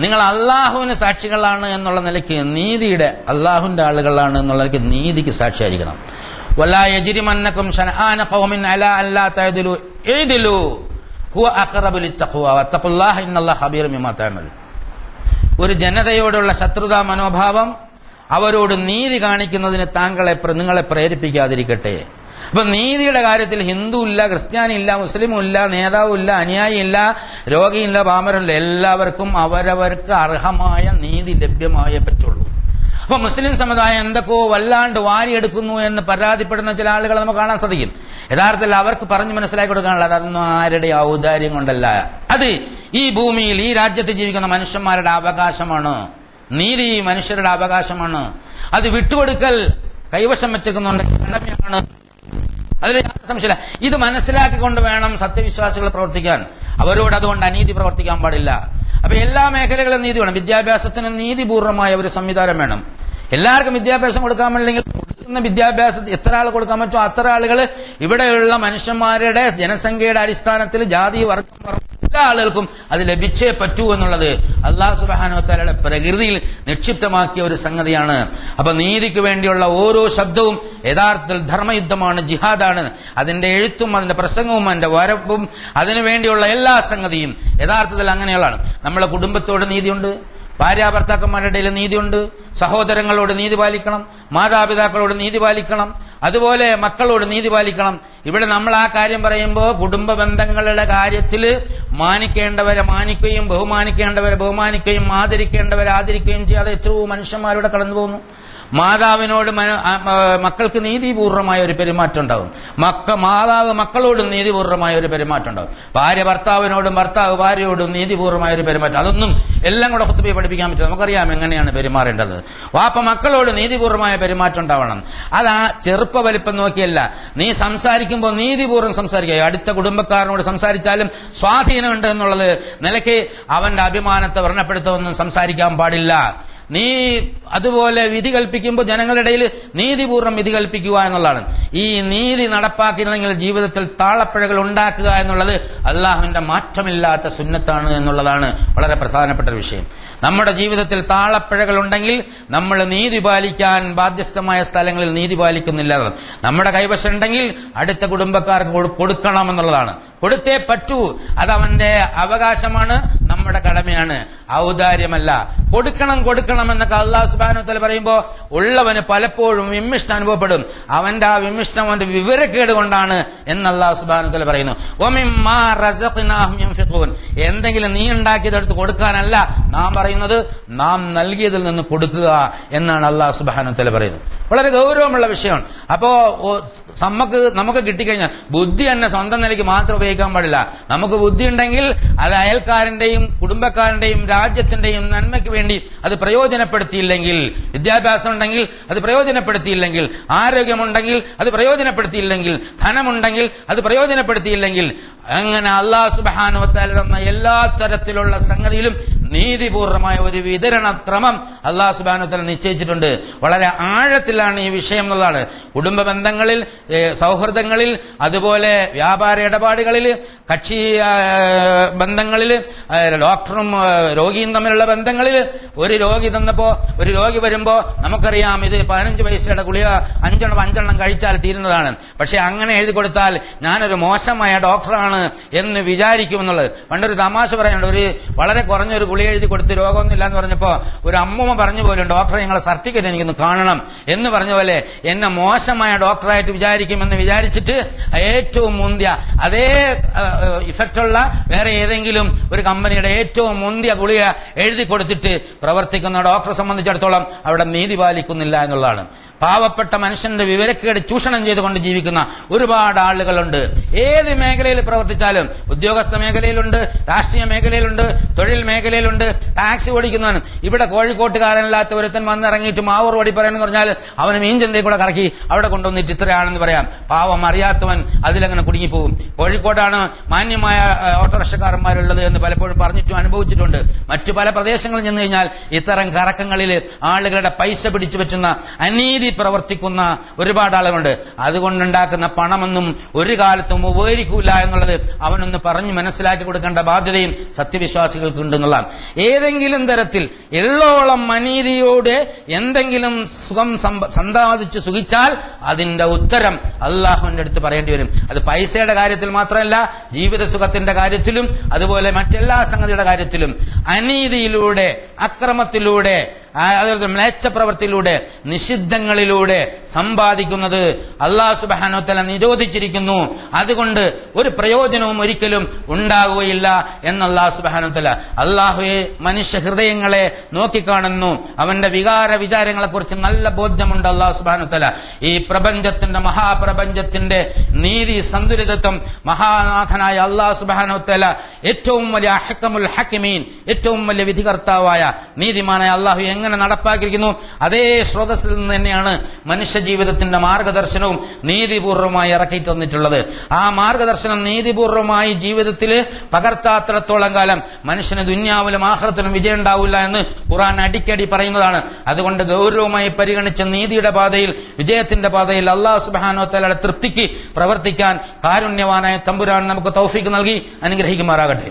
നിങ്ങൾ അള്ളാഹുവിന് സാക്ഷികളാണ് എന്നുള്ള നിലയ്ക്ക്, നീതിയുടെ അള്ളാഹുവിന്റെ ആളുകളാണ് എന്നുള്ള നിലയ്ക്ക് നീതിക്ക് സാക്ഷിയായിരിക്കണം. വലാ യജ്രിമന്നകും ശനആന ഖൗമിൻ അലാ അല്ലാ തഅദിലു ഇദ്ലു ഹുവ അഖറബു ലിത്തഖ്വ വത്തഖുല്ലാഹ ഇന്നല്ലാഹ ഖബീറും ബിമാ തഅമലൂൻ. ഒരു ജനതയോടുള്ള ശത്രുതാ മനോഭാവം അവരോട് നീതി കാണിക്കുന്നതിന് നിങ്ങളെ പ്രേരിപ്പിക്കാതിരിക്കട്ടെ. അപ്പൊ നീതിയുടെ കാര്യത്തിൽ ഹിന്ദു ഇല്ല, ക്രിസ്ത്യാനി ഇല്ല, മുസ്ലിമും ഇല്ല, നേതാവും ഇല്ല, അനുയായി ഇല്ല, രോഗിയില്ല, പാമരമില്ല, എല്ലാവർക്കും അവരവർക്ക് അർഹമായ നീതി ലഭ്യമായേ പറ്റുള്ളൂ. അപ്പൊ മുസ്ലിം സമുദായം എന്തൊക്കെയോ വല്ലാണ്ട് വാരിയെടുക്കുന്നു എന്ന് പരാതിപ്പെടുന്ന ചില ആളുകളെ നമുക്ക് കാണാൻ സാധിക്കും. യഥാർത്ഥത്തിൽ അവർക്ക് പറഞ്ഞു മനസ്സിലാക്കി കൊടുക്കാനുള്ളത് അതൊന്നും ആരുടെ ഔദാര്യം കൊണ്ടല്ല, അത് ഈ ഭൂമിയിൽ ഈ രാജ്യത്ത് ജീവിക്കുന്ന മനുഷ്യന്മാരുടെ അവകാശമാണ്. നീതി മനുഷ്യരുടെ അവകാശമാണ്. അത് വിട്ടുകൊടുക്കൽ കൈവശം വെച്ചിരിക്കുന്നുണ്ട് കടമയാണ്. അതിൽ സംശയമില്ല. ഇത് മനസ്സിലാക്കിക്കൊണ്ട് വേണം സത്യവിശ്വാസികൾ പ്രവർത്തിക്കാൻ. അവരോട് അതുകൊണ്ട് അനീതി പ്രവർത്തിക്കാൻ പാടില്ല. അപ്പൊ എല്ലാ മേഖലകളിലും നീതി വേണം. വിദ്യാഭ്യാസത്തിന് നീതിപൂർവമായ ഒരു സംവിധാനം വേണം. എല്ലാവർക്കും വിദ്യാഭ്യാസം കൊടുക്കാൻ പറ്റില്ലെങ്കിൽ കൊടുക്കുന്ന വിദ്യാഭ്യാസം എത്ര ആൾ കൊടുക്കാൻ പറ്റുമോ അത്ര ആളുകൾ ഇവിടെയുള്ള മനുഷ്യന്മാരുടെ ജനസംഖ്യയുടെ അടിസ്ഥാനത്തിൽ ജാതി വർഗം എല്ലാ ആളുകൾക്കും അത് ലഭിച്ചേ പറ്റൂ എന്നുള്ളത് അല്ലാഹു സുബ്ഹാനഹു വ തആലയുടെ പ്രകൃതിയിൽ നിക്ഷിപ്തമാക്കിയ ഒരു സംഗതിയാണ്. അപ്പൊ നീതിക്ക് വേണ്ടിയുള്ള ഓരോ ശബ്ദവും യഥാർത്ഥത്തിൽ ധർമ്മയുദ്ധമാണ്, ജിഹാദാണ്. അതിന്റെ എഴുത്തും അതിന്റെ പ്രസംഗവും അതിന്റെ വരവും അതിനുവേണ്ടിയുള്ള എല്ലാ സംഗതിയും യഥാർത്ഥത്തിൽ അങ്ങനെയുള്ളതാണ്. നമ്മളെ കുടുംബത്തോട് നീതിയുണ്ട്, ഭാര്യാഭർത്താക്കന്മാരുടെ ഇടയിൽ നീതിയുണ്ട്, സഹോദരങ്ങളോട് നീതി പാലിക്കണം, മാതാപിതാക്കളോട് നീതി പാലിക്കണം, അതുപോലെ മക്കളോട് നീതി പാലിക്കണം. ഇവിടെ നമ്മൾ ആ കാര്യം പറയുമ്പോൾ കുടുംബ ബന്ധങ്ങളുടെ കാര്യത്തിൽ മാനിക്കേണ്ടവരെ മാനിക്കുകയും ബഹുമാനിക്കേണ്ടവരെ ബഹുമാനിക്കുകയും ആദരിക്കേണ്ടവരെ ആദരിക്കുകയും ചെയ്യാതെ എത്രയോ മനുഷ്യന്മാരുടെ കടന്നു പോകുന്നു. മാതാവിനോട് മക്കൾക്ക് നീതിപൂർവമായ ഒരു പെരുമാറ്റം ഉണ്ടാവും, മാതാവ് മക്കളോടും നീതിപൂർവമായ ഒരു പെരുമാറ്റം ഉണ്ടാവും, ഭാര്യ ഭർത്താവിനോടും ഭർത്താവ് ഭാര്യയോടും നീതിപൂർവമായ ഒരു പെരുമാറ്റം. അതൊന്നും എല്ലാം കൂടെ ഖുത്ബയിൽ പഠിപ്പിക്കാൻ പറ്റില്ല. നമുക്കറിയാം എങ്ങനെയാണ് പെരുമാറേണ്ടത്. വാപ്പ മക്കളോട് നീതിപൂർവമായ പെരുമാറ്റം ഉണ്ടാവണം. അത് ആ ചെറുപ്പ വലിപ്പം നോക്കിയല്ല. നീ സംസാരിക്കുമ്പോൾ നീതിപൂർവ്വം സംസാരിക്കുക. അടുത്ത കുടുംബക്കാരനോട് സംസാരിച്ചാലും സ്വാധീനമുണ്ട് എന്നുള്ളത് നിലയ്ക്ക് അവന്റെ അഭിമാനത്തെ വ്രണപ്പെടുത്തുമെന്നും സംസാരിക്കാൻ പാടില്ല. നീ അതുപോലെ വിധി കൽപ്പിക്കുമ്പോൾ ജനങ്ങളുടെ ഇടയിൽ നീതിപൂർവ്വം വിധി കൽപ്പിക്കുക എന്നുള്ളതാണ്. ഈ നീതി നടപ്പാക്കിയിരുന്നെങ്കിൽ ജീവിതത്തിൽ താളപ്പിഴകൾ ഉണ്ടാക്കുക എന്നുള്ളത് അള്ളാഹുവിന്റെ മാറ്റമില്ലാത്ത സുന്നത്താണ് എന്നുള്ളതാണ് വളരെ പ്രധാനപ്പെട്ട ഒരു വിഷയം. നമ്മുടെ ജീവിതത്തിൽ താളപ്പിഴകൾ ഉണ്ടെങ്കിൽ നമ്മൾ നീതി പാലിക്കാൻ ബാധ്യസ്ഥമായ സ്ഥലങ്ങളിൽ നീതി പാലിക്കുന്നില്ല. നമ്മുടെ കൈവശം ഉണ്ടെങ്കിൽ അടുത്ത കുടുംബക്കാർക്ക് കൊടുക്കണം എന്നുള്ളതാണ്. കൊടുത്തേ പറ്റൂ. അതവന്റെ അവകാശമാണ്, നമ്മുടെ കടമയാണ്, ഔദാര്യമല്ല. കൊടുക്കണം എന്നൊക്കെ അല്ലാഹു സുബ്ഹാനഹു വ തആല പറയുമ്പോൾ ഉള്ളവന് പലപ്പോഴും വിമ്മിഷ്ടം അനുഭവപ്പെടും. അവന്റെ ആ വിമ്മിഷ്ടം അവന്റെ വിവരക്കേട് കൊണ്ടാണ് എന്ന് അല്ലാഹു സുബ്ഹാനഹു വ തആല പറയുന്നു. വമിമ്മാ റസഖ്നാഹും യൻഫിഖൂൻ, എന്തെങ്കിലും നീ ഉണ്ടാക്കിയതെടുത്ത് കൊടുക്കാനല്ല നാം പറയുന്നത്, നാം നൽകിയതിൽ നിന്ന് കൊടുക്കുക എന്നാണ് അല്ലാഹു സുബ്ഹാനഹു വ തആല പറയുന്നത്. വളരെ ഗൗരവമുള്ള വിഷയമാണ്. അപ്പോ നമുക്ക് കിട്ടിക്കഴിഞ്ഞാൽ ബുദ്ധി തന്നെ സ്വന്തം നിലയ്ക്ക് മാത്രം ഉപയോഗിക്കാൻ പാടില്ല. നമുക്ക് ബുദ്ധി ഉണ്ടെങ്കിൽ അത് അയൽക്കാരന്റെയും കുടുംബക്കാരന്റെയും രാജ്യത്തിന്റെയും നന്മയ്ക്ക് വേണ്ടി അത് പ്രയോജനപ്പെടുത്തിയില്ലെങ്കിൽ, വിദ്യാഭ്യാസം ഉണ്ടെങ്കിൽ അത് പ്രയോജനപ്പെടുത്തിയില്ലെങ്കിൽ, ആരോഗ്യമുണ്ടെങ്കിൽ അത് പ്രയോജനപ്പെടുത്തിയില്ലെങ്കിൽ, ധനമുണ്ടെങ്കിൽ അത് പ്രയോജനപ്പെടുത്തിയില്ലെങ്കിൽ, അങ്ങനെ അല്ലാഹു സുബ്ഹാനഹു വ തആല തന്ന എല്ലാ തരത്തിലുള്ള സംഗതിയിലും നീതിപൂർവമായ ഒരു വിതരണ ക്രമം അല്ലാഹു സുബ്ഹാനഹു വ തആല നിശ്ചയിച്ചിട്ടുണ്ട്. വളരെ ആഴത്തിലാണ് ഈ വിഷയം എന്നുള്ളതാണ്. കുടുംബ ബന്ധങ്ങളിൽ, സൗഹൃദങ്ങളിൽ, അതുപോലെ വ്യാപാര ഇടപാടുകളിൽ, കക്ഷി ബന്ധങ്ങളിൽ, ഡോക്ടറും രോഗിയും തമ്മിലുള്ള ബന്ധങ്ങളിൽ, ഒരു രോഗി വരുമ്പോ നമുക്കറിയാം ഇത് 15 പൈസയുടെ ഗുളിക 5 കഴിച്ചാൽ തീരുന്നതാണ്. പക്ഷെ അങ്ങനെ എഴുതി കൊടുത്താൽ ഞാനൊരു മോശമായ ഡോക്ടറാണ് എന്ന് വിചാരിക്കുമെന്നുള്ളത്. പണ്ടൊരു തമാശ പറയാനുണ്ട്. ഒരു വളരെ കുറഞ്ഞൊരു ഗുളിക എഴുതി കൊടുത്ത് രോഗമൊന്നുമില്ല എന്ന് പറഞ്ഞപ്പോ ഒരു അമ്മൂമ്മ പറഞ്ഞു പോലും, ഡോക്ടറെ ഞങ്ങളെ സർട്ടിഫിക്കറ്റ് എനിക്കൊന്ന് കാണണം എന്ന് പറഞ്ഞ പോലെ എന്നെ മോശമായ ഡോക്ടറായിട്ട് വിചാരിക്കുമെന്ന് വിചാരിച്ചിട്ട് ഏറ്റവും മുന്തിയ അതേ ഇഫക്റ്റുള്ള വേറെ ഏതെങ്കിലും ഒരു കമ്പനിയുടെ ഏറ്റവും മുന്തിയ ഗുളിക എഴുതി കൊടുത്തിട്ട് പ്രവർത്തിക്കുന്ന ഡോക്ടറെ സംബന്ധിച്ചിടത്തോളം അവിടെ നീതി പാലിക്കുന്നില്ല എന്നുള്ളതാണ്. പാവപ്പെട്ട മനുഷ്യന്റെ വിവരക്കേട് ചൂഷണം ചെയ്തുകൊണ്ട് ജീവിക്കുന്ന ഒരുപാട് ആളുകളുണ്ട്. ഏത് മേഖലയിൽ പ്രവർത്തിച്ചാലും, ഉദ്യോഗസ്ഥ മേഖലയിലുണ്ട്, രാഷ്ട്രീയ മേഖലയിലുണ്ട്, തൊഴിൽ മേഖലയിലുണ്ട്, ടാക്സി ഓടിക്കുന്നവനും. ഇവിടെ കോഴിക്കോട്ടുകാരനല്ലാത്ത ഒരുത്തൻ വന്നിറങ്ങിയിട്ട് മാവൂർ ഓടി പറയണമെന്ന് പറഞ്ഞാൽ അവന് മീൻചന്തയിൽ കൂടെ കറക്കി അവിടെ കൊണ്ടുവന്നിട്ട് ഇത്രയാണെന്ന് പറയാം. പാവം അറിയാത്തവൻ അതിലങ്ങനെ കുടുങ്ങിപ്പോവും. കോഴിക്കോടാണ് മാന്യമായ ഓട്ടോറിക്ഷക്കാരന്മാരുള്ളത് എന്ന് പലപ്പോഴും പറഞ്ഞിട്ടും അനുഭവിച്ചിട്ടുണ്ട്. മറ്റു പല പ്രദേശങ്ങളിൽ ചെന്ന് കഴിഞ്ഞാൽ ഇത്തരം കറക്കങ്ങളിൽ ആളുകളുടെ പൈസ പിടിച്ചു വെച്ചുന്ന അനീതി പ്രവർത്തിക്കുന്ന ഒരുപാട് ആളുകളുണ്ട്. അതുകൊണ്ടുണ്ടാക്കുന്ന പണമൊന്നും ഒരു കാലത്തും ഉപകരിക്കൂല എന്നുള്ളത് അവനൊന്ന് പറഞ്ഞു മനസ്സിലാക്കി കൊടുക്കേണ്ട ബാധ്യതയും സത്യവിശ്വാസികൾക്ക് ഉണ്ടെന്നുള്ളതാണ്. ഏതെങ്കിലും തരത്തിൽ എള്ളോളം അനീതിയോടെ എന്തെങ്കിലും സുഖം സമ്പാദിച്ചു സുഖിച്ചാൽ അതിന്റെ ഉത്തരം അള്ളാഹുവിന്റെ അടുത്ത് പറയേണ്ടി വരും. അത് പൈസയുടെ കാര്യത്തിൽ മാത്രമല്ല, ജീവിത സുഖത്തിന്റെ കാര്യത്തിലും അതുപോലെ മറ്റെല്ലാ സംഗതിയുടെ കാര്യത്തിലും അനീതിയിലൂടെ, അക്രമത്തിലൂടെ, അതുപോലെ മ്ലേച്ഛപ്രവൃത്തിയിലൂടെ, നിഷിദ്ധങ്ങളിലൂടെ സമ്പാദിക്കുന്നത് അല്ലാഹു സുബ്ഹാനഹു വ തആല നിരോധിച്ചിരിക്കുന്നു. അതുകൊണ്ട് ഒരു പ്രയോജനവും ഒരിക്കലും ഉണ്ടാവുകയില്ല എന്ന് അല്ലാഹു സുബ്ഹാനഹു വ തആല. അല്ലാഹുവേ മനുഷ്യ ഹൃദയങ്ങളെ നോക്കിക്കാണുന്നു, അവന്റെ വികാര വിചാരങ്ങളെ കുറിച്ച് നല്ല ബോധ്യമുണ്ട് അല്ലാഹു സുബ്ഹാനഹു വ തആല. ഈ പ്രപഞ്ചത്തിന്റെ, മഹാപ്രപഞ്ചത്തിന്റെ നീതി സന്തുലിതത്വം മഹാനാഥനായ അല്ലാഹു സുബ്ഹാനഹു വ തആല ഏറ്റവും വലിയ അഹ്കമുൽ ഹക്കിമീൻ, ഏറ്റവും വലിയ വിധികർത്താവായ നീതിമാനായ അല്ലാഹു എങ്ങനെ നടപ്പാക്കിയിരിക്കുന്നു, അതേ സ്രോതസ്സിൽ നിന്ന് തന്നെയാണ് മനുഷ്യ ജീവിതത്തിന്റെ മാർഗദർശനവും നീതിപൂർവമായി ഇറക്കി തന്നിട്ടുള്ളത്. ആ മാർഗദർശനം നീതിപൂർവമായി ജീവിതത്തിൽ പകർത്താത്തിടത്തോളം കാലം മനുഷ്യന് ദുന്യാവിലും ആഖിറത്തിലും വിജയം ഉണ്ടാവില്ല എന്ന് ഖുർആൻ അടിക്കടി പറയുന്നതാണ്. അതുകൊണ്ട് ഗൗരവമായി പരിഗണിച്ച നീതിയുടെ പാതയിൽ, വിജയത്തിന്റെ പാതയിൽ അല്ലാഹു സുബ്ഹാനഹു വ തആലയുടെ തൃപ്തിക്ക് പ്രവർത്തിക്കാൻ കാരുണ്യവാനായ തമ്പുരാൻ നമുക്ക് തൗഫീഖ് നൽകി അനുഗ്രഹിക്കുമാറാകട്ടെ.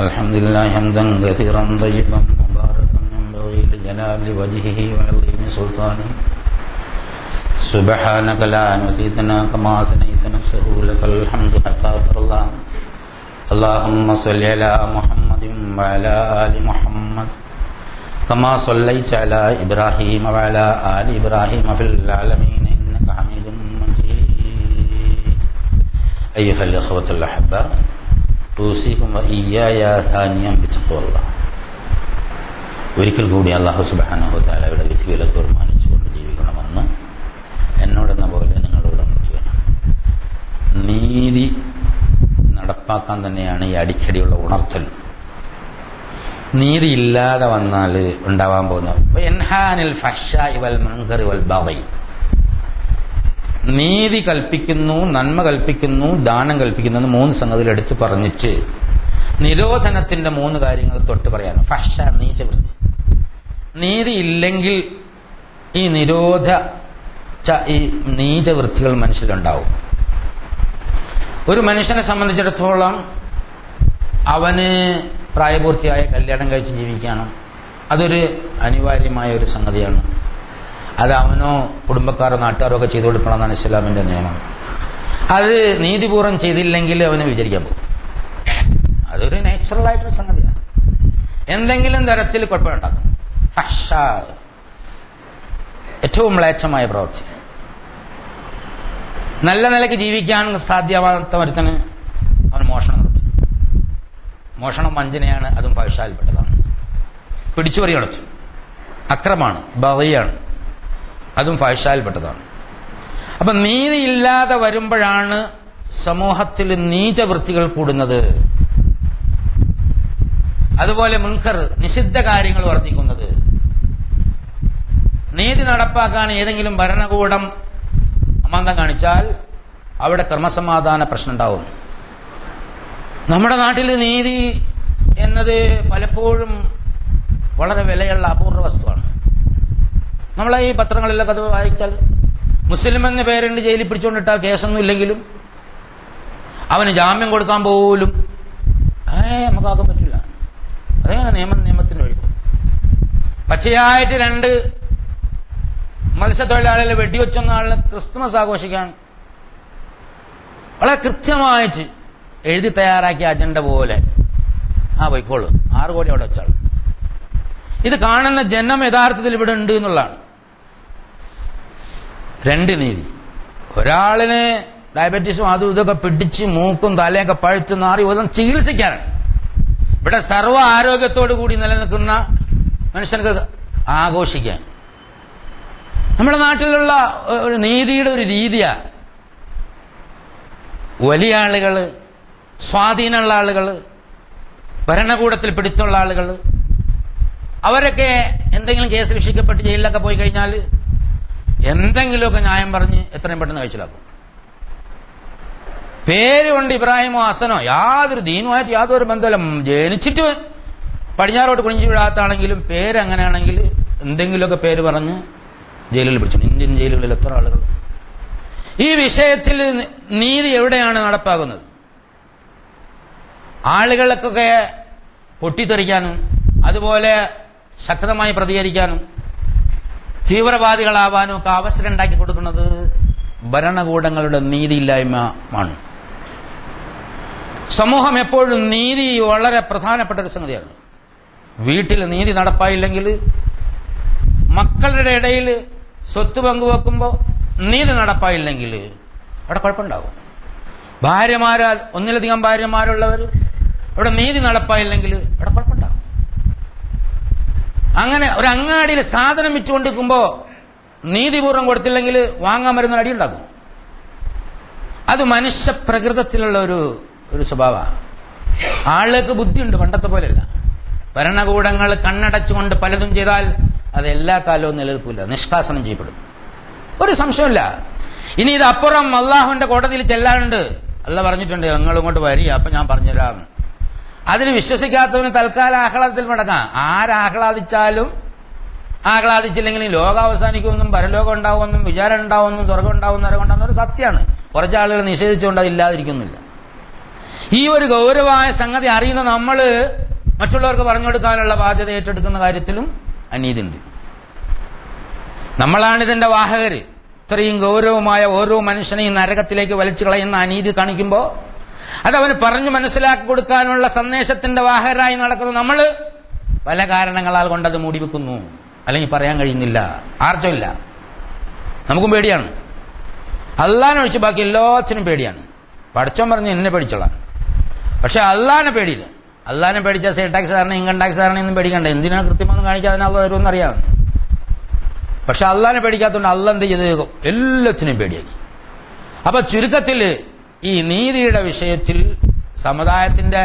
അൽഹംദുലില്ലാഹി ഹംദൻ കസീറൻ തയ്യിബൻ മുബാറകൻ യൻബഗി ലിജലാലി വജ്ഹിഹി വഅളീമി സുൽത്താനിഹി സുബ്ഹാനക ലാ നസീതനാ കമാ സനൈത നഫ്സഹു ലകൽ ഹംദു ഹത്താ തറല്ലാഹ്. അല്ലാഹുമ്മ സ്വല്ലി അലാ മുഹമ്മദിൻ വഅലാ ആലി മുഹമ്മദ് കമാ സ്വല്ലൈത അലാ ഇബ്രാഹീമ വഅലാ ആലി ഇബ്രാഹീമ ഫിൽ ആലമീന ഇന്നക ഹമീദും മജീദ്. അയ്യുഹൽ ഇഖ്വത്തുൽ അഹബ്ബ, ഊസികും വഇയ്യായ താനിയം ബിത്തഖ്വല്ലാഹ്. ഒരിക്കൽ കൂടി അല്ലാഹു സുബ്ഹാനഹു വ തആലയുടെ വിധിവിലക്ക് ബഹുമാനിച്ചുകൊണ്ട് ജീവിക്കണമെന്ന് എന്നോടെന്ന പോലെ നിങ്ങളോടും ചെയ്യണം. നീതി നടപ്പാക്കാൻ തന്നെയാണ് ഈ അടിക്കടിയുള്ള ഉണർത്തൽ. നീതി ഇല്ലാതെ വന്നാൽ ഉണ്ടാവാൻ പോകുന്നത് യൻഹാനിൽ ഫഹ്ശാഇ വൽ മുൻകറി വൽ ബഗി. നീതി കൽപ്പിക്കുന്നു, നന്മ കൽപ്പിക്കുന്നു, ദാനം കൽപ്പിക്കുന്നു എന്ന് മൂന്ന് സംഗതികൾ എടുത്തു പറഞ്ഞിട്ട് നിരോധനത്തിന്റെ മൂന്ന് കാര്യങ്ങൾ തൊട്ട് പറയാൻ. ഫഹ്ശ, നീചവൃത്തി. നീതി ഇല്ലെങ്കിൽ ഈ ഈ നീചവൃത്തികൾ മനുഷ്യരുണ്ടാവും. ഒരു മനുഷ്യനെ സംബന്ധിച്ചിടത്തോളം അവന് പ്രായപൂർത്തിയായ കല്യാണം കഴിച്ച് ജീവിക്കണം. അതൊരു അനിവാര്യമായ ഒരു സംഗതിയാണ്. അത് അവനോ കുടുംബക്കാരോ നാട്ടുകാരോ ഒക്കെ ചെയ്തു കൊടുക്കണമെന്നാണ് ഇസ്ലാമിന്റെ നിയമം. അത് നീതിപൂർവ്വം ചെയ്തില്ലെങ്കിൽ അവന് വിചാരിക്കാൻ പോകും. അതൊരു നാച്ചുറൽ ആയിട്ടൊരു സംഗതിയാണ്. എന്തെങ്കിലും തരത്തിൽ കുഴപ്പമുണ്ടാക്കും. ഫഹ്ശ, ഏറ്റവും മ്ലേച്ഛമായ പ്രവൃത്തി. നല്ല നിലയ്ക്ക് ജീവിക്കാൻ സാധ്യമാകാത്ത ഒരുത്തന് അവൻ മോഷണം നടത്തും. മോഷണം വഞ്ചനയാണ്, അതും ഫഹ്ശയിൽപ്പെട്ടതാണ്. പിടിച്ചുപറി നടത്തും, അക്രമാണ്, ബഗിയാണ്, അതും ഫഹ്ശയിൽപ്പെട്ടതാണ്. അപ്പൊ നീതിയില്ലാതെ വരുമ്പോഴാണ് സമൂഹത്തിൽ നീചവൃത്തികൾ കൂടുന്നത്. അതുപോലെ മുൻകർ, നിഷിദ്ധ കാര്യങ്ങൾ വർദ്ധിക്കുന്നത്. നീതി നടപ്പാക്കാൻ ഏതെങ്കിലും ഭരണകൂടം അമാന്തം കാണിച്ചാൽ അവിടെ ക്രമസമാധാന പ്രശ്നം ഉണ്ടാവും. നമ്മുടെ നാട്ടിൽ നീതി എന്നത് പലപ്പോഴും വളരെ വിലയുള്ള അപൂർവ വസ്തുവാണ്. നമ്മളെ ഈ പത്രങ്ങളിലൊക്കെ അത് വായിച്ചാൽ മുസ്ലിം എന്ന പേരുണ്ട് ജയിലിൽ പിടിച്ചുകൊണ്ടിട്ടാൽ കേസൊന്നും ഇല്ലെങ്കിലും അവന് ജാമ്യം കൊടുക്കാൻ പോലും നമുക്കാക്കാൻ പറ്റില്ല. അതെങ്ങനെ നിയമത്തിന് ഒഴുക്കും. പച്ചയായിട്ട് 2 മത്സ്യത്തൊഴിലാളികളെ വെടിവെച്ചൊന്ന ആളിന് ക്രിസ്തുമസ് ആഘോഷിക്കാൻ വളരെ കൃത്യമായിട്ട് എഴുതി തയ്യാറാക്കിയ അജണ്ട പോലെ പോയിക്കോളൂ, 6 കോടി അവിടെ വെച്ചാൾ. ഇത് കാണുന്ന ജനം യഥാർത്ഥത്തിൽ ഇവിടെ ഉണ്ട് എന്നുള്ളതാണ്. 2 നീതി. ഒരാളിന് ഡയബറ്റീസും അതും ഇതൊക്കെ പിടിച്ച് മൂക്കും തലയൊക്കെ പഴുത്ത് നാറി ഒന്നും ചികിത്സിക്കാനാണ്. ഇവിടെ സർവ്വ ആരോഗ്യത്തോടു കൂടി നിലനിൽക്കുന്ന മനുഷ്യർക്ക് ആഘോഷിക്കാൻ. നമ്മുടെ നാട്ടിലുള്ള ഒരു നീതിയുടെ ഒരു രീതിയാ. വലിയ ആളുകൾ, സ്വാധീനമുള്ള ആളുകൾ, ഭരണകൂടത്തിൽ പിടിച്ചുള്ള ആളുകൾ, അവരൊക്കെ എന്തെങ്കിലും കേസ് ശിക്ഷിക്കപ്പെട്ട് ജയിലിലൊക്കെ പോയി കഴിഞ്ഞാൽ എന്തെങ്കിലുമൊക്കെ ന്യായം പറഞ്ഞ് എത്രയും പെട്ടെന്ന് കഴിച്ചിലാക്കും. പേര് കൊണ്ട് ഇബ്രാഹിമോ ഹസനോ യാതൊരു ദീനുമായിട്ട് യാതൊരു ബന്ധമില്ല. ജനിച്ചിട്ട് പടിഞ്ഞാറോട്ട് കുനിഞ്ഞു വിടാത്താണെങ്കിലും പേര് അങ്ങനെയാണെങ്കിൽ എന്തെങ്കിലുമൊക്കെ പേര് പറഞ്ഞ് ജയിലിൽ പിടിച്ചു. ഇന്ത്യൻ ജയിലുകളിൽ എത്ര ആളുകൾ. ഈ വിഷയത്തിൽ നീതി എവിടെയാണ് നടപ്പാകുന്നത്? ആളുകൾക്കൊക്കെ പൊട്ടിത്തെറിക്കാനും അതുപോലെ ശക്തമായി പ്രതികരിക്കാനും തീവ്രവാദികളാവാനും ഒക്കെ അവസരം ഉണ്ടാക്കി കൊടുക്കുന്നത് ഭരണകൂടങ്ങളുടെ നീതിയില്ലായ്മയാണ്. സമൂഹം എപ്പോഴും നീതി വളരെ പ്രധാനപ്പെട്ട ഒരു സംഗതിയാണ്. വീട്ടിൽ നീതി നടപ്പായില്ലെങ്കിൽ, മക്കളുടെ ഇടയിൽ സ്വത്ത് പങ്കുവെക്കുമ്പോൾ നീതി നടപ്പായില്ലെങ്കിൽ അവിടെ കുഴപ്പമുണ്ടാകും. ഭാര്യമാരാൽ ഒന്നിലധികം ഭാര്യമാരുള്ളവർ അവിടെ നീതി നടപ്പായില്ലെങ്കിൽ അവിടെ കുഴപ്പമുണ്ടാകും. അങ്ങനെ ഒരു അങ്ങാടിയിൽ സാധനം വെച്ചുകൊണ്ടിരിക്കുമ്പോൾ നീതിപൂർവ്വം കൊടുത്തില്ലെങ്കിൽ വാങ്ങാൻ വരുന്ന അടി ഉണ്ടാകും. അത് മനുഷ്യ പ്രകൃതത്തിലുള്ള ഒരു സ്വഭാവമാണ്. ആളുകൾക്ക് ബുദ്ധിയുണ്ട്, പണ്ടത്തെ പോലെയല്ല. ഭരണകൂടങ്ങൾ കണ്ണടച്ചുകൊണ്ട് പലതും ചെയ്താൽ അത് എല്ലാ കാലവും നിലനിൽക്കില്ല, നിഷ്കാസനം ചെയ്യപ്പെടും. ഒരു സംശയമില്ല. ഇനി ഇത് അപ്പുറം അള്ളാഹുവിന്റെ കോടതിയിൽ ചെല്ലാനുണ്ട്. അല്ല പറഞ്ഞിട്ടുണ്ട്, നിങ്ങൾ ഇങ്ങോട്ട് വരിക, അപ്പൊ ഞാൻ പറഞ്ഞുതരാം. അതിന് വിശ്വസിക്കാത്തവന് തൽക്കാലം ആഹ്ലാദത്തിൽ മടങ്ങാം. ആരാഹ്ലാദിച്ചാലും ആഹ്ലാദിച്ചില്ലെങ്കിലും ലോകം അവസാനിക്കുമെന്നും പരലോകം ഉണ്ടാവുമെന്നും വിചാരം ഉണ്ടാവുമെന്നും സ്വർഗം ഉണ്ടാവും നരകം ഉണ്ടാവുന്ന ഒരു സത്യമാണ്. കുറച്ച് ആളുകൾ നിഷേധിച്ചുകൊണ്ട് അതില്ലാതിരിക്കുന്നില്ല. ഈ ഒരു ഗൗരവമായ സംഗതി അറിയുന്ന നമ്മൾ മറ്റുള്ളവർക്ക് പറഞ്ഞു കൊടുക്കാനുള്ള ബാധ്യത ഏറ്റെടുക്കുന്ന കാര്യത്തിലും അനീതി ഉണ്ട്. നമ്മളാണിതിന്റെ വാഹകര്. ഇത്രയും ഗൗരവമായ ഓരോ മനുഷ്യനെയും നരകത്തിലേക്ക് വലിച്ചു കളയുന്ന അനീതി കാണിക്കുമ്പോൾ അതവന് പറഞ്ഞു മനസ്സിലാക്കി കൊടുക്കാനുള്ള സന്ദേശത്തിന്റെ വാഹകരായി നടക്കുന്ന നമ്മൾ പല കാരണങ്ങളാൽ കൊണ്ടത് മൂടി വെക്കുന്നു, അല്ലെങ്കിൽ പറയാൻ കഴിയുന്നില്ല, ആർജമില്ല. നമുക്കും പേടിയാണ്. അള്ളാനെ ഒഴിച്ച് ബാക്കി എല്ലാത്തിനും പേടിയാണ്. പഠിച്ചോൻ പറഞ്ഞ് എന്നെ പേടിച്ചോളാം. പക്ഷെ അള്ളാനെ പേടിയില്ല. അള്ളാനെ പേടിച്ചാൽ സെയിൽ ടാക്സ് കാരണം ഇൻകം ടാക്സ് കാരണം ഒന്നും പേടിക്കണ്ട. എന്തിനാണ് കൃത്യമൊന്നും കാണിക്കാതെ അള്ള തരുമെന്ന് അറിയാം. പക്ഷെ അള്ളാനെ പേടിക്കാത്തതുകൊണ്ട് അള്ള എന്ത് ചെയ്ത് എല്ലാത്തിനും പേടിയാക്കി. അപ്പൊ ചുരുക്കത്തിൽ ഈ നീതിയുടെ വിഷയത്തിൽ സമുദായത്തിന്റെ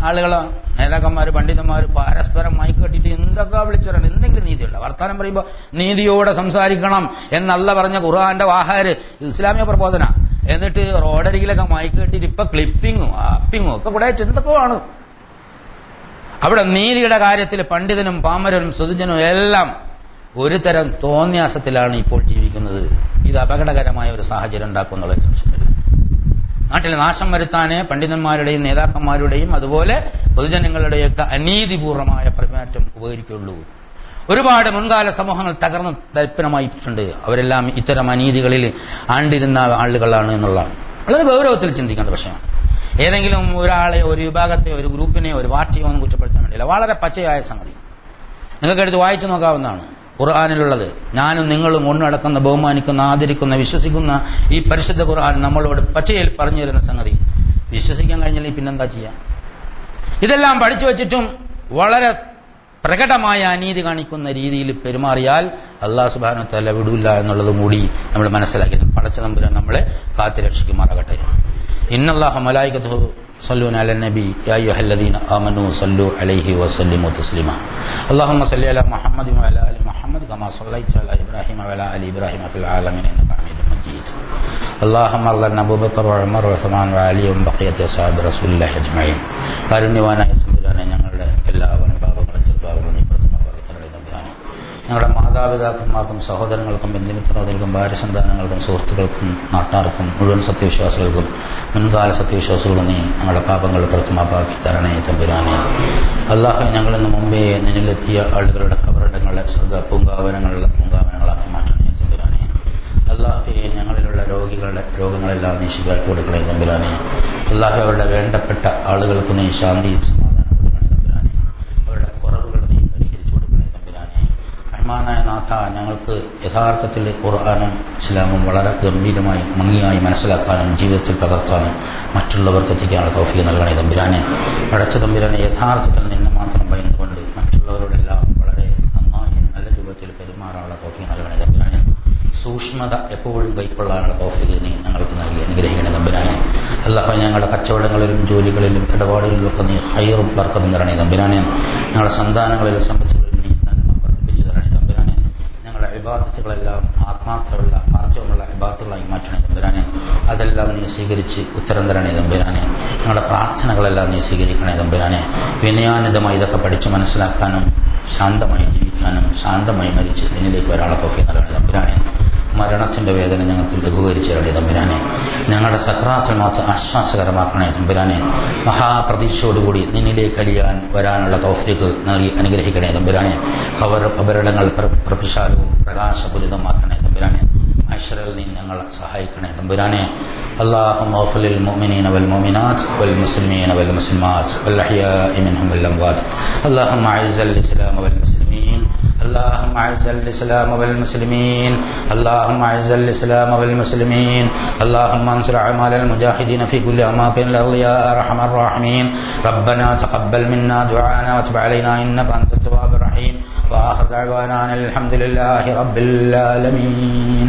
ആളുകളോ നേതാക്കന്മാർ പണ്ഡിതന്മാർ പരസ്പരം മൈക്ക് കെട്ടിയിട്ട് എന്തൊക്കെ വിളിച്ചു പറയണം. എന്തെങ്കിലും നീതിയുള്ള വർത്താനം പറയുമ്പോൾ നീതിയോടെ സംസാരിക്കണം എന്നല്ല പറഞ്ഞ ഖുർആന്റെ വാഹകര് ഇസ്ലാമിക പ്രബോധന. എന്നിട്ട് റോഡരികിലൊക്കെ മൈക്ക് കെട്ടിയിട്ട് ഇപ്പൊ ക്ലിപ്പിങ്ങും ആപ്പിങ്ങും ഒക്കെ കൂടെ എന്തൊക്കെ ആണ്. അവിടെ നീതിയുടെ കാര്യത്തിൽ പണ്ഡിതനും പാമരനും സുധുജനും എല്ലാം ഒരു തരം തോന്യാസത്തിലാണ് ഇപ്പോൾ ജീവിക്കുന്നത്. ഇത് അപകടകരമായ ഒരു സാഹചര്യം ഉണ്ടാക്കുമെന്നുള്ളൊരു സംശയമില്ല. നാട്ടിൽ നാശം വരുത്താനേ പണ്ഡിതന്മാരുടെയും നേതാക്കന്മാരുടെയും അതുപോലെ പൊതുജനങ്ങളുടെയൊക്കെ അനീതിപൂർവമായ പെരുമാറ്റം ഉപകരിക്കുള്ളൂ. ഒരുപാട് മുൻകാല സമൂഹങ്ങൾ തകർന്ന് തരിപ്പണമായിട്ടുണ്ട്. അവരെല്ലാം ഇത്തരം അനീതികളിൽ ആണ്ടിരുന്ന ആളുകളാണ് എന്നുള്ളതാണ് വളരെ ഗൗരവത്തിൽ ചിന്തിക്കേണ്ട വിഷയമാണ്. ഏതെങ്കിലും ഒരാളെ, ഒരു വിഭാഗത്തെ, ഒരു ഗ്രൂപ്പിനെ, ഒരു പാർട്ടിയോ ഒന്നും കുറ്റപ്പെടുത്താൻ വേണ്ടിയില്ല. വളരെ പച്ചയായ സംഗതി നിങ്ങൾക്ക് എടുത്ത് വായിച്ചു നോക്കാവുന്നതാണ്. ഖുർആനിലുള്ളത് ഞാനും നിങ്ങളും ഒന്നടക്കുന്ന, ബഹുമാനിക്കുന്ന, ആദരിക്കുന്ന, വിശ്വസിക്കുന്ന ഈ പരിശുദ്ധ ഖുർആൻ നമ്മളോട് പച്ചയിൽ പറഞ്ഞു തരുന്ന സംഗതി വിശ്വസിക്കാൻ കഴിഞ്ഞില്ലെങ്കിൽ പിന്നെന്താ ചെയ്യാം? ഇതെല്ലാം പഠിച്ചു വച്ചിട്ടും വളരെ പ്രകടമായ അനീതി കാണിക്കുന്ന രീതിയിൽ പെരുമാറിയാൽ അല്ലാഹു സുബ്ഹാനഹു വ തആല വിടൂല്ല എന്നുള്ളതും കൂടി നമ്മൾ മനസ്സിലാക്കി പടച്ച തമ്പുരാൻ നമ്മളെ കാത്തുരക്ഷിക്കുമാറാകട്ടെ. ഇന്നല്ലാഹ മലായികത്തുഹു صلوا على النبي يا أيها الذين آمنوا صلوا عليه وسلموا تسليما اللهم صل على محمد وعلى آل محمد كما صليت على إبراهيم وعلى آل إبراهيم في العالمين إنك حميد مجيد اللهم ارض عن أبو بكر وعمر وعثمان وعلي وبقية أصحاب رسول الله أجمعين കാരുണ്യവാനായ തമ്പുരാനെ ഞങ്ങളുടെ എല്ലാ പാപങ്ങളും ചെറുപാപങ്ങളും നീ പ്രഥമമായി തരണേ തമ്പുരാനെ. ഞങ്ങളുടെ മാതാപിതാക്കന്മാർക്കും സഹോദരങ്ങൾക്കും ബന്ധുമിത്രാദികൾക്കും ഭാര്യസന്താനങ്ങൾക്കും സുഹൃത്തുക്കൾക്കും നാട്ടാർക്കും മുഴുവൻ സത്യവിശ്വാസികൾക്കും മുൻകാല സത്യവിശ്വാസികളും നീ ഞങ്ങളുടെ പാപങ്ങൾ പ്രഥമമാക്കി തരണേ തമ്പുരാനെ. അല്ലാഹു ഞങ്ങളിന്ന് മുമ്പേ നിന്നിലെത്തിയ ആളുകളുടെ ഖബറിടങ്ങളെ സ്വർഗ്ഗ പൂങ്കാവനങ്ങളാക്കി മാറ്റണേ തമ്പുരാനെ. അല്ലാഹു ഞങ്ങളിലുള്ള രോഗങ്ങളെല്ലാം നീ ശിഫാക്കി കൊടുക്കണേ തമ്പുരാനെ. അല്ലാഹു അവരുടെ വേണ്ടപ്പെട്ട ആളുകൾക്ക് നീ ശാന്തിയും സമാധാനം കൊടുക്കണേ തമ്പുരാനെ. അവരുടെ കുറവുകൾ നീ പരിഹരിച്ചു കൊടുക്കണേ തമ്പുരാനെ. റഹ്മാനായ നാഥ, ഞങ്ങൾക്ക് യഥാർത്ഥത്തിൽ ഖുർആനും ഇസ്ലാമും വളരെ ഗംഭീരമായി ഭംഗിയായി മനസ്സിലാക്കാനും ജീവിതത്തിൽ പകർത്താനും മറ്റുള്ളവർക്ക് എത്തിക്കാനുള്ള തൗഫീഖ് നൽകണേ തമ്പുരാനെ. പടച്ച തമ്പുരാനെ, യഥാർത്ഥത്തിൽ നിന്നെ മാത്രം ഭയന്നുകൊണ്ട് മറ്റുള്ളവരോടെല്ലാം വളരെ നന്നായി നല്ല രൂപത്തിൽ പെരുമാറാനുള്ള തൗഫീഖ് നൽകണേ തമ്പുരാനെ. സൂക്ഷ്മത എപ്പോഴും കൈക്കൊള്ളാനുള്ള തൗഫീഖ് നീ ഞങ്ങൾക്ക് നൽകി അനുഗ്രഹിക്കണേ തമ്പുരാനെ. അല്ലാഹു, ഞങ്ങളുടെ കച്ചവടങ്ങളിലും ജോലികളിലും ഇടപാടുകളിലും ഒക്കെ നീ ഖൈറും ബർക്കത്തും തരണേ തമ്പുരാനെ. ഞങ്ങളുടെ സന്താനങ്ങളിലും സമ്പത്തുകളിലും നീ നന്മ വർദ്ധിപ്പിച്ചു തരണേ തമ്പുരാനെ. ഞങ്ങളുടെ ഇബാദത്തുകളെല്ലാം ആത്മാർത്ഥമുള്ള ആർജവമുള്ള ഇബാദത്തുകളായി മാറ്റണേ തമ്പുരാനെ. അതെല്ലാം നീ സ്വീകരിച്ച് ഉത്തരം തരണേ തമ്പുരാനെ. ഞങ്ങളുടെ പ്രാർത്ഥനകളെല്ലാം നീ സ്വീകരിക്കണേ തമ്പുരാനെ. വിനയാനിതമായി ഇതൊക്കെ പഠിച്ച് മനസ്സിലാക്കാനും ശാന്തമായി ജീവിക്കാനും ശാന്തമായി മരിച്ച് നിന്നിലേക്ക് വരാനുള്ള തൗഫീഖ് നൽകണേ തമ്പുരാനെ. മരണത്തിന്റെ വേദന ഞങ്ങൾക്ക് ലഘൂകരിച്ചു തരണേ തമ്പുരാനെ. ഞങ്ങളുടെ സക്രാത്തുൽ മൗത്ത് ആശ്വാസകരമാക്കണേ തമ്പുരാനെ. മഹാപ്രതീക്ഷയോടുകൂടി നിന്നിലേക്ക് അലിയാൻ വരാനുള്ള തൗഫീഖ് നൽകി അനുഗ്രഹിക്കണേ തമ്പുരാനെ. അപകടങ്ങൾ പ്രഭിശാലവും പ്രകാശപൂരിതമാക്കണേ തമ്പുരാനെ. അശ്റൽ നീ ഞങ്ങളെ സഹായിക്കണേ തമ്പുരാനെ. اللهم اغفر للمؤمنين والمؤمنات والمسلمين والمسلمات والأحياء منهم والأموات. اللهم أعز الإسلام والمسلمين. اللهم أعز الإسلام والمسلمين. اللهم أعز الإسلام والمسلمين. اللهم انصر أعمال المجاهدين في كل أماكن الأرض يا أرحم الراحمين. ربنا تقبل منا دعاءنا وتب علينا إنك أنت التواب الرحيم. وآخر دعوانا الحمد لله رب العالمين.